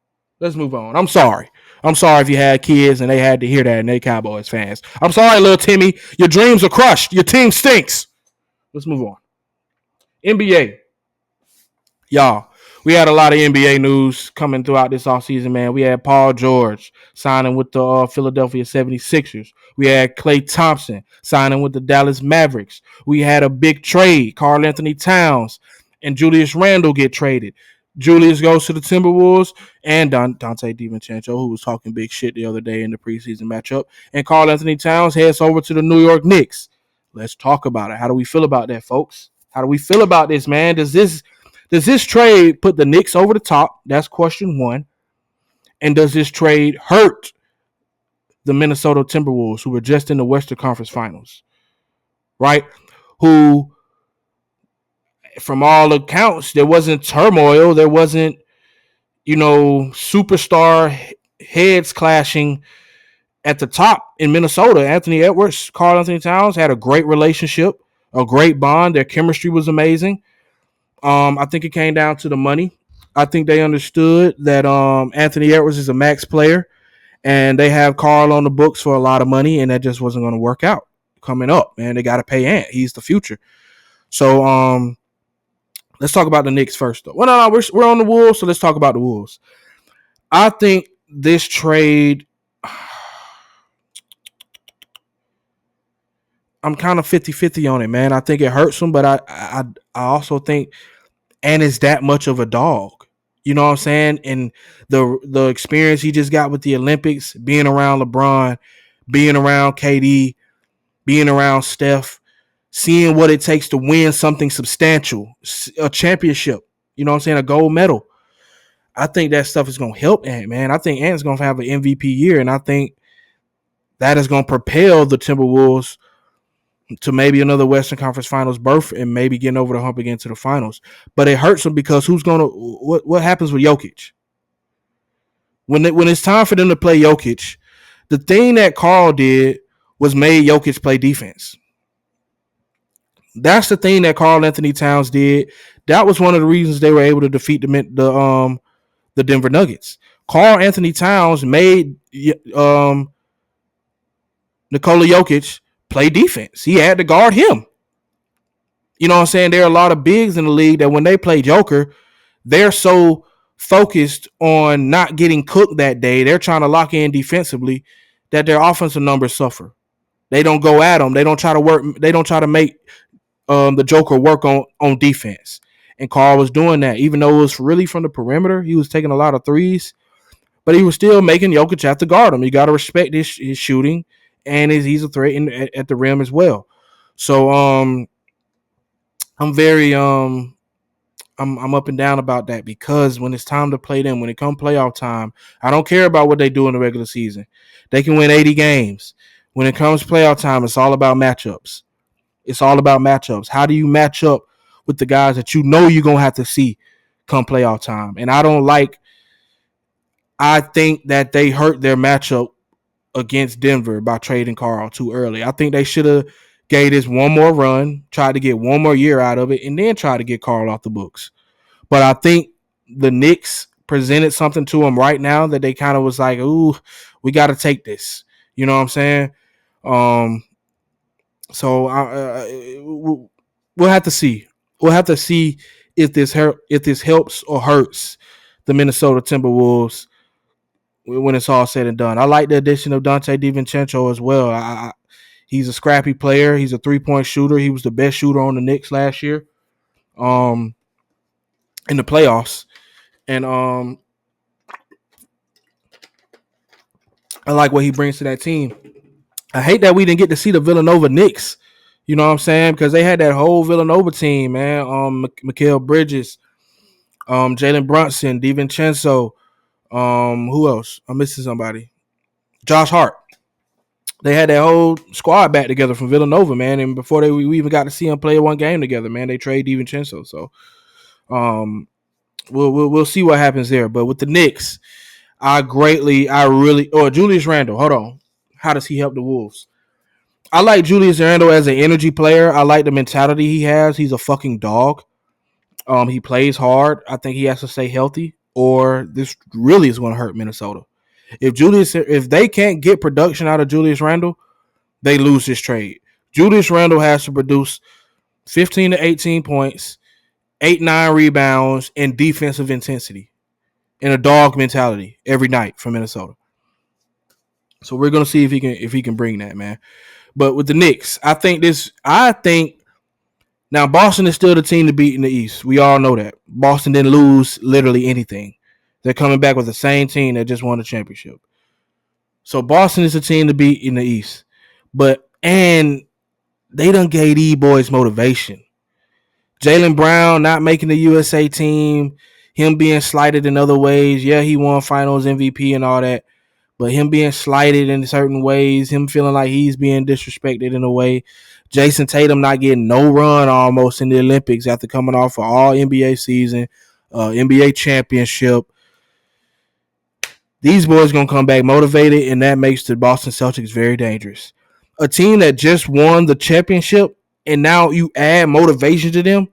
Let's move on. I'm sorry. I'm sorry if you had kids and they had to hear that and they Cowboys fans. I'm sorry, little Timmy. Your dreams are crushed. Your team stinks. Let's move on. NBA. Y'all, we had a lot of NBA news coming throughout this offseason, man. We had Paul George signing with the Philadelphia 76ers. We had Klay Thompson signing with the Dallas Mavericks. We had a big trade. Karl Anthony Towns and Julius Randle get traded. Julius goes to the Timberwolves and Dante DiVincenzo, who was talking big shit the other day in the preseason matchup. And Karl Anthony Towns heads over to the New York Knicks. Let's talk about it. How do we feel about that, folks? How do we feel about this, man? Does this trade put the Knicks over the top? That's question one. And does this trade hurt the Minnesota Timberwolves, who were just in the Western Conference Finals, right? Who, from all accounts, there wasn't turmoil. There wasn't, superstar heads clashing at the top in Minnesota. Anthony Edwards, Karl Anthony Towns had a great relationship, a great bond. Their chemistry was amazing. I think it came down to the money. I think they understood that Anthony Edwards is a max player, and they have Karl on the books for a lot of money, and that just wasn't going to work out coming up. Man, they got to pay Ant. He's the future. So let's talk about the Knicks first, though. Well, no, we're on the Wolves, so let's talk about the Wolves. I think this trade, I'm kind of 50-50 on it, man. I think it hurts them, but I also think Ant is that much of a dog. You know what I'm saying? And the experience he just got with the Olympics, being around LeBron, being around KD, being around Steph, seeing what it takes to win something substantial, a championship, you know what I'm saying, a gold medal. I think that stuff is going to help Ant, man. I think Ant's going to have an MVP year, and I think that is going to propel the Timberwolves to maybe another Western Conference Finals berth and maybe getting over the hump again to the finals. But it hurts them because what happens with Jokic? When it's time for them to play Jokic, the thing that Karl did was made Jokic play defense. That's the thing that Karl Anthony Towns did. That was one of the reasons they were able to defeat the the Denver Nuggets. Karl Anthony Towns made Nikola Jokic play defense. He had to guard him. You know what I'm saying? There are a lot of bigs in the league that when they play Joker, they're so focused on not getting cooked that day. They're trying to lock in defensively that their offensive numbers suffer. They don't go at them. They don't try to work. They don't try to make the Joker work on defense. And Karl was doing that, even though it was really from the perimeter. He was taking a lot of threes, but he was still making Jokic have to guard him. You got to respect his shooting, and he's a threat at the rim as well. So I'm very I'm up and down about that because when it's time to play them, when it comes playoff time, I don't care about what they do in the regular season. They can win 80 games. When it comes playoff time, it's all about matchups. It's all about matchups. How do you match up with the guys that you know you're gonna have to see come playoff time? And I think that they hurt their matchup against Denver by trading Karl too early. I think they should have gave this one more run, tried to get one more year out of it, and then try to get Karl off the books. But I think the Knicks presented something to them right now that they kind of was like, ooh, we got to take this. You know what I'm saying? So we'll have to see. We'll have to see if this helps or hurts the Minnesota Timberwolves when it's all said and done. I like the addition of Dante DiVincenzo as well. He's a scrappy player. He's a 3-point shooter. He was the best shooter on the Knicks last year, in the playoffs. And I like what he brings to that team. I hate that we didn't get to see the Villanova Knicks. You know what I'm saying? Because they had that whole Villanova team, man. Mikal Bridges, Jalen Brunson, DiVincenzo. Who else? I'm missing somebody. Josh Hart. They had that whole squad back together from Villanova, man. And before we even got to see them play one game together, man, they trade DiVincenzo. So, we'll see what happens there. But with the Knicks, Julius Randle. Hold on. How does he help the Wolves? I like Julius Randle as an energy player. I like the mentality he has. He's a fucking dog. He plays hard. I think he has to stay healthy, or this really is going to hurt Minnesota. If they can't get production out of Julius Randle, they lose this trade. Julius Randle has to produce 15 to 18 points, 8-9 rebounds, and defensive intensity, and a dog mentality every night for Minnesota. So we're gonna see if he can bring that, man. But with the Knicks, I think now Boston is still the team to beat in the East. We all know that. Boston didn't lose literally anything. They're coming back with the same team that just won the championship. So Boston is the team to beat in the East. And they done gave these boys motivation. Jaylen Brown not making the USA team, him being slighted in other ways. Yeah, he won finals MVP and all that. But him being slighted in certain ways, him feeling like he's being disrespected in a way. Jason Tatum not getting no run almost in the Olympics after coming off an all NBA season, NBA championship. These boys going to come back motivated, and that makes the Boston Celtics very dangerous. A team that just won the championship, and now you add motivation to them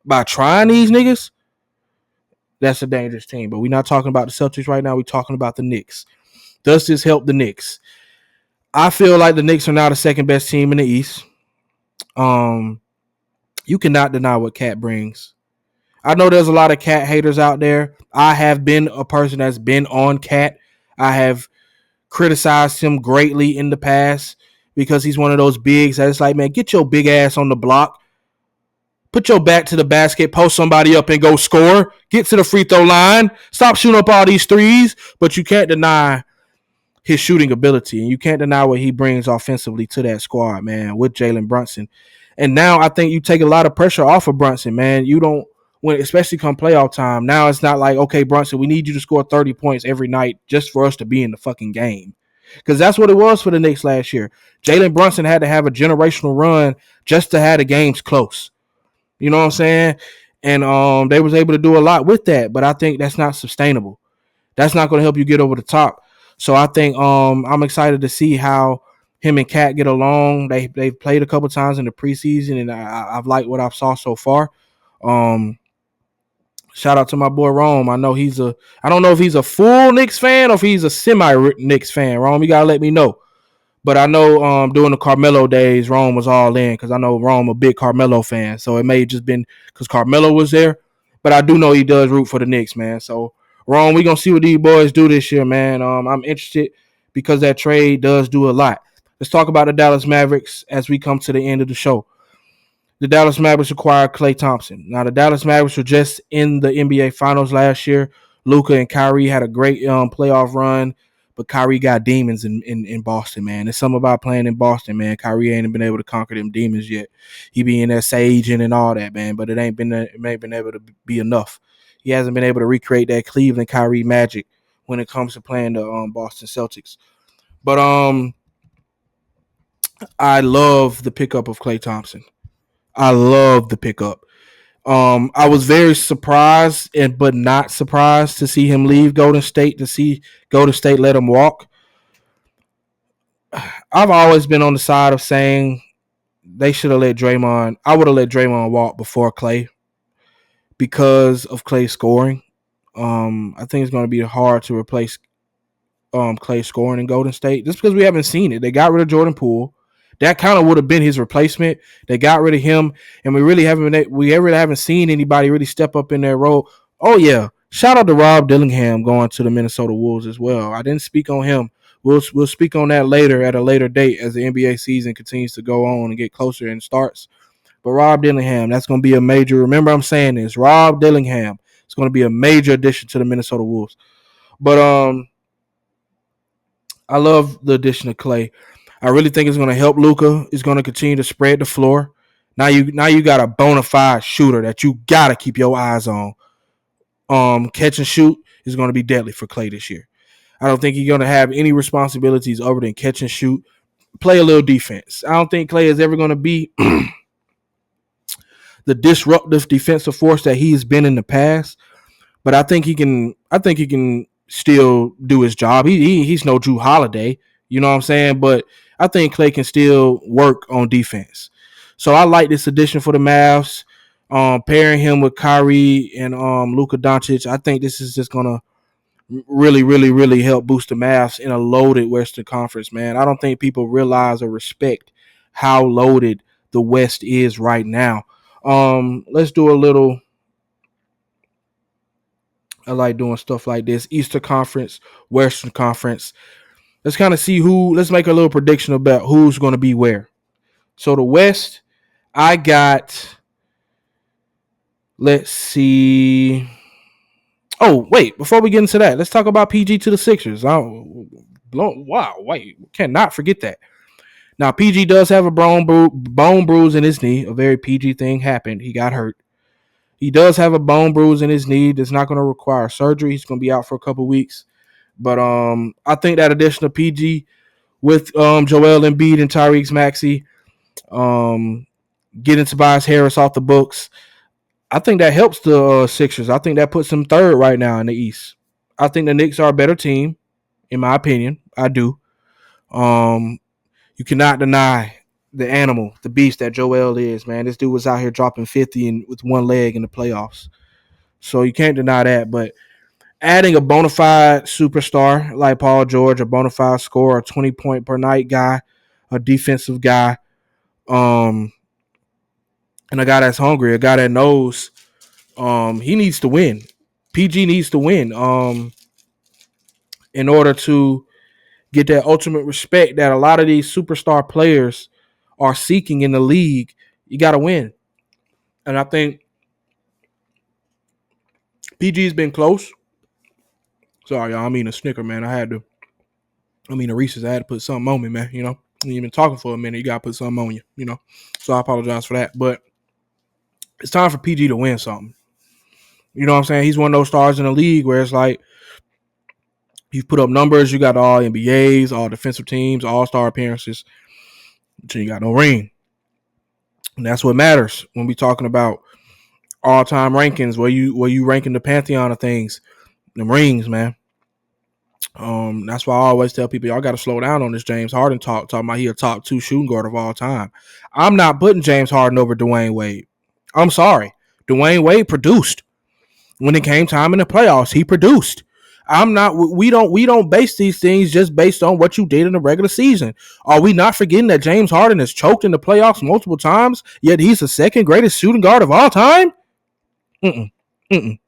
by trying these niggas, that's a dangerous team. But we're not talking about the Celtics right now. We're talking about the Knicks. Does this help the Knicks? I feel like the Knicks are now the second best team in the East. You cannot deny what Cat brings. I know there's a lot of Cat haters out there. I have been a person that's been on Cat. I have criticized him greatly in the past because he's one of those bigs that it's like, man, get your big ass on the block. Put your back to the basket, post somebody up and go score. Get to the free throw line. Stop shooting up all these threes. But you can't deny his shooting ability, and you can't deny what he brings offensively to that squad, man, with Jalen Brunson. And now I think you take a lot of pressure off of Brunson, man. You don't, especially come playoff time. Now it's not like, okay, Brunson, we need you to score 30 points every night just for us to be in the fucking game. Because that's what it was for the Knicks last year. Jalen Brunson had to have a generational run just to have the games close. You know what I'm saying? And they was able to do a lot with that, but I think that's not sustainable. That's not going to help you get over the top. So I think I'm excited to see how him and Cat get along. They've played a couple times in the preseason, and I've liked what I've saw so far. Shout out to my boy Rome. I know I don't know if he's a full Knicks fan or if he's a semi Knicks fan. Rome, you gotta let me know. But I know during the Carmelo days, Rome was all in because I know Rome a big Carmelo fan. So it may have just been because Carmelo was there. But I do know he does root for the Knicks, man. So Rome, we gonna see what these boys do this year, man. I'm interested because that trade does do a lot. Let's talk about the Dallas Mavericks as we come to the end of the show. The Dallas Mavericks acquired Klay Thompson. Now, the Dallas Mavericks were just in the NBA Finals last year. Luka and Kyrie had a great playoff run, but Kyrie got demons in Boston, man. It's something about playing in Boston, man. Kyrie ain't been able to conquer them demons yet. He be in there saging and all that, man, but it ain't been able to be enough. He hasn't been able to recreate that Cleveland Kyrie magic when it comes to playing the Boston Celtics. But I love the pickup of Klay Thompson. I love the pickup. I was very surprised and but not surprised to see him leave Golden State. To see Golden State let him walk. I've always been on the side of saying they should have let Draymond. I would have let Draymond walk before Klay because of Klay's scoring. I think it's going to be hard to replace Klay scoring in Golden State just because we haven't seen it. They got rid of Jordan Poole. That kind of would have been his replacement. They got rid of him, and we really haven't seen anybody really step up in their role. Oh yeah, shout out to Rob Dillingham going to the Minnesota Wolves as well. I didn't speak on him. We'll speak on that later at a later date as the NBA season continues to go on and get closer and starts. But Rob Dillingham, that's going to be a major. Remember, I'm saying this. Rob Dillingham is going to be a major addition to the Minnesota Wolves. But I love the addition of Klay. I really think it's going to help Luka. It's going to continue to spread the floor. Now you got a bona fide shooter that you got to keep your eyes on. Catch and shoot is going to be deadly for Klay this year. I don't think he's going to have any responsibilities other than catch and shoot. Play a little defense. I don't think Klay is ever going to be the disruptive defensive force that he's been in the past. But I think he can. I think he can still do his job. He's no Drew Holiday, you know what I'm saying? But I think Klay can still work on defense. So I like this addition for the Mavs. Pairing him with Kyrie and Luka Doncic, I think this is just gonna really, really, really help boost the Mavs in a loaded Western Conference. Man, I don't think people realize or respect how loaded the West is right now. Let's do a little. I like doing stuff like this. Eastern Conference, Western Conference. Let's kind of see let's make a little prediction about who's going to be where. So the West, I got, let's see. Oh, wait, before we get into that, let's talk about PG to the Sixers. Wow, wait, cannot forget that. Now, PG does have a bone bruise in his knee. A very PG thing happened. He got hurt. He does have a bone bruise in his knee that's not going to require surgery. He's going to be out for a couple weeks. But I think that addition of PG with Joel Embiid and Tyrese Maxey, getting Tobias Harris off the books, I think that helps the Sixers. I think that puts them third right now in the East. I think the Knicks are a better team, in my opinion. I do. You cannot deny the animal, the beast that Joel is, man. This dude was out here dropping 50 with one leg in the playoffs. So you can't deny that. But adding a bona fide superstar like Paul George, a bona fide scorer, a 20-point per night guy, a defensive guy, and a guy that's hungry, a guy that knows he needs to win. PG needs to win in order to get that ultimate respect that a lot of these superstar players are seeking in the league. You got to win. And I think PG's been close. Sorry, y'all. I mean a Snicker, man. A Reese's. I had to put something on me, man. You know, you've been talking for a minute. You got to put something on you, you know. So I apologize for that. But it's time for PG to win something. You know what I'm saying? He's one of those stars in the league where it's like you've put up numbers. You got all NBAs, all defensive teams, all-star appearances. But you got no ring. And that's what matters when we're talking about all-time rankings, where you rank in the pantheon of things. Them rings, man. That's why I always tell people, y'all got to slow down on this James Harden talking about he a top 2 shooting guard of all time. I'm not putting James Harden over Dwayne Wade. I'm sorry. Dwayne Wade produced. When it came time in the playoffs, he produced. I'm not. We don't base these things just based on what you did in the regular season. Are we not forgetting that James Harden has choked in the playoffs multiple times? Yet he's the second greatest shooting guard of all time. Mm-mm. Mm-mm.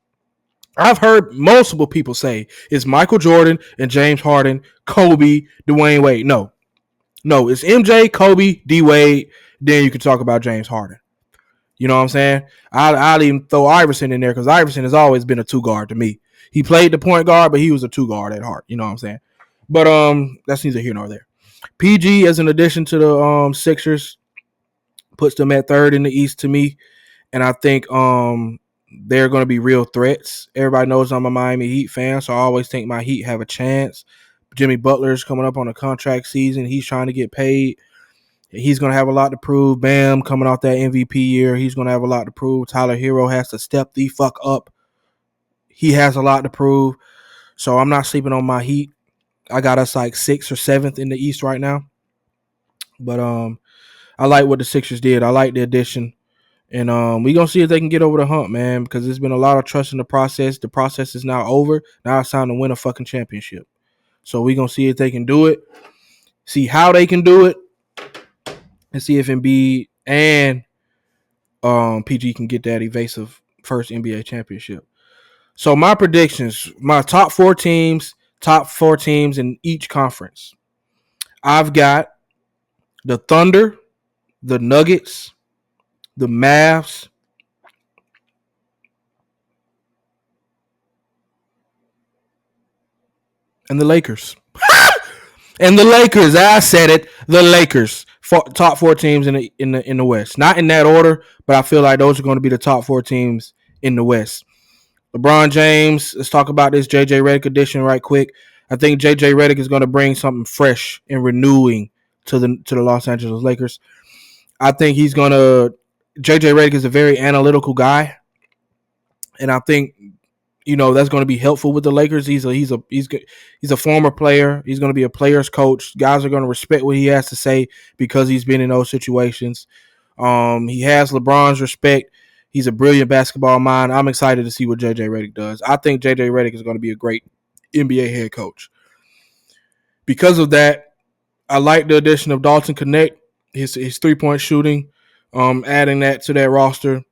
I've heard multiple people say it's Michael Jordan and James Harden, Kobe, Dwayne Wade. No, no, it's MJ, Kobe, D Wade. Then you can talk about James Harden. You know what I'm saying? I'll even throw Iverson in there because Iverson has always been a two guard to me. He played the point guard, but he was a two guard at heart. You know what I'm saying? But that's neither here nor there. PG, as an addition to the Sixers, puts them at third in the East to me, and I think they're going to be real threats. Everybody knows I'm a Miami Heat fan, so I always think my Heat have a chance. Jimmy Butler's coming up on a contract season. He's trying to get paid. He's going to have a lot to prove. Bam, coming off that MVP year, he's going to have a lot to prove. Tyler Hero has to step the fuck up. He has a lot to prove. So I'm not sleeping on my Heat. I got us like 6th or 7th in the East right now. But I like what the Sixers did. I like the addition. And we're going to see if they can get over the hump, man, because there's been a lot of trust in the process. The process is now over. Now it's time to win a fucking championship. So we're going to see if they can do it, see how they can do it, and see if Embiid and PG can get that evasive first NBA championship. So my predictions, my top four teams in each conference. I've got the Thunder, the Nuggets, the Mavs, and the Lakers. And the Lakers, I said it, the Lakers. Top four teams in the West. Not in that order, but I feel like those are going to be the top four teams in the West. LeBron James, let's talk about this JJ Redick edition right quick. I think JJ Redick is going to bring something fresh and renewing to the Los Angeles Lakers. I think he's going to JJ Redick is a very analytical guy, and I think that's going to be helpful with the Lakers. He's a former player. He's going to be a player's coach. Guys are going to respect what he has to say because he's been in those situations. He has LeBron's respect. He's a brilliant basketball mind. I'm excited to see what JJ Redick does. I think JJ Redick is going to be a great NBA head coach. Because of that, I like the addition of Dalton Connect, his 3-point shooting, adding that to that roster.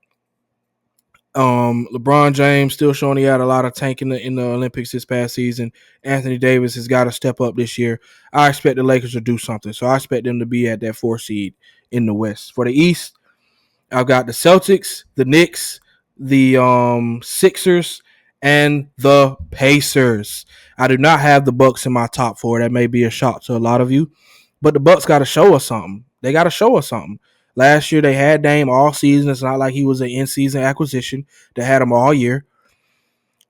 LeBron James still showing he had a lot of tank in the Olympics this past season. Anthony Davis has got to step up this year. I expect the Lakers to do something, so I expect them to be at that 4 seed in the West. For the East, I've got the Celtics, the Knicks, the Sixers, and the Pacers. I do not have the Bucks in my top 4. That may be a shock to a lot of you, but the Bucks got to show us something. They got to show us something. Last year they had Dame all season. It's not like he was an in-season acquisition. They had him all year.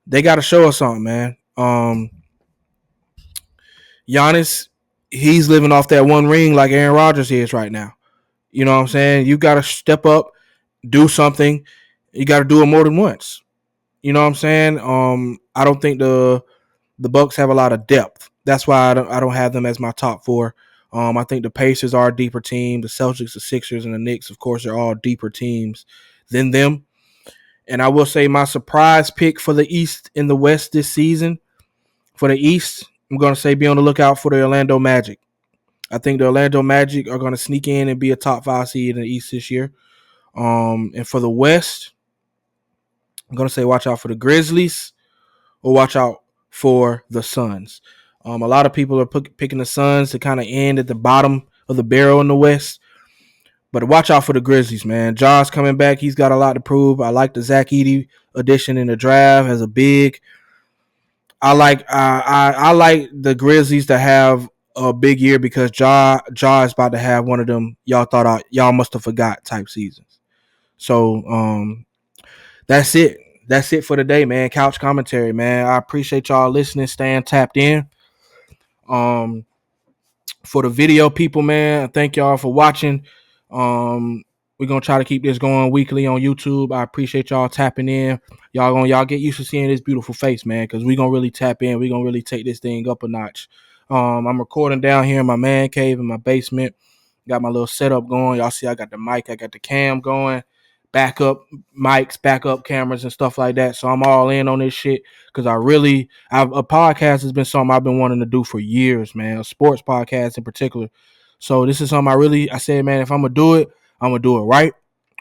They got to show us something, man. Giannis, he's living off that one ring like Aaron Rodgers is right now. You know what I'm saying? You got to step up, do something. You got to do it more than once. You know what I'm saying? I don't think the Bucks have a lot of depth. That's why I don't have them as my top 4. I think the Pacers are a deeper team. The Celtics, the Sixers, and the Knicks, of course, are all deeper teams than them. And I will say my surprise pick for the East and the West this season, for the East, I'm going to say be on the lookout for the Orlando Magic. I think the Orlando Magic are going to sneak in and be a top 5 seed in the East this year. And for the West, I'm going to say watch out for the Grizzlies or watch out for the Suns. A lot of people are picking the Suns to kind of end at the bottom of the barrel in the West. But watch out for the Grizzlies, man. Ja's coming back. He's got a lot to prove. I like the Zach Edey addition in the draft as a big. I like the Grizzlies to have a big year because Ja is about to have one of them y'all must have forgot type seasons. So that's it. That's it for today, man. Couch commentary, man. I appreciate y'all listening, staying tapped in. For the video people, man, thank y'all for watching. We're gonna try to keep this going weekly on YouTube. I appreciate y'all tapping in. Y'all get used to seeing this beautiful face, man, because we're gonna really tap in. We're gonna really take this thing up a notch. I'm recording down here in my man cave in my basement. Got my little setup going. Y'all see I got the mic, I got the cam going. backup mics, backup cameras, and stuff like that. So I'm all in on this shit because a podcast has been something I've been wanting to do for years, man. A sports podcast in particular. So this is something I said, man, if I'm gonna do it, I'm gonna do it right.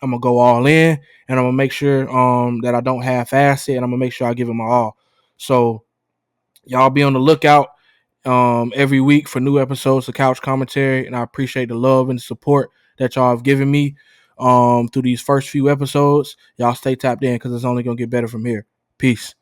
I'm gonna go all in, and I'm gonna make sure that I don't half-ass it, and I'm gonna make sure I give it my all. So y'all be on the lookout every week for new episodes of Couch Commentary, and I appreciate the love and support that y'all have given me through these first few episodes. Y'all stay tapped in because it's only gonna get better from here. Peace.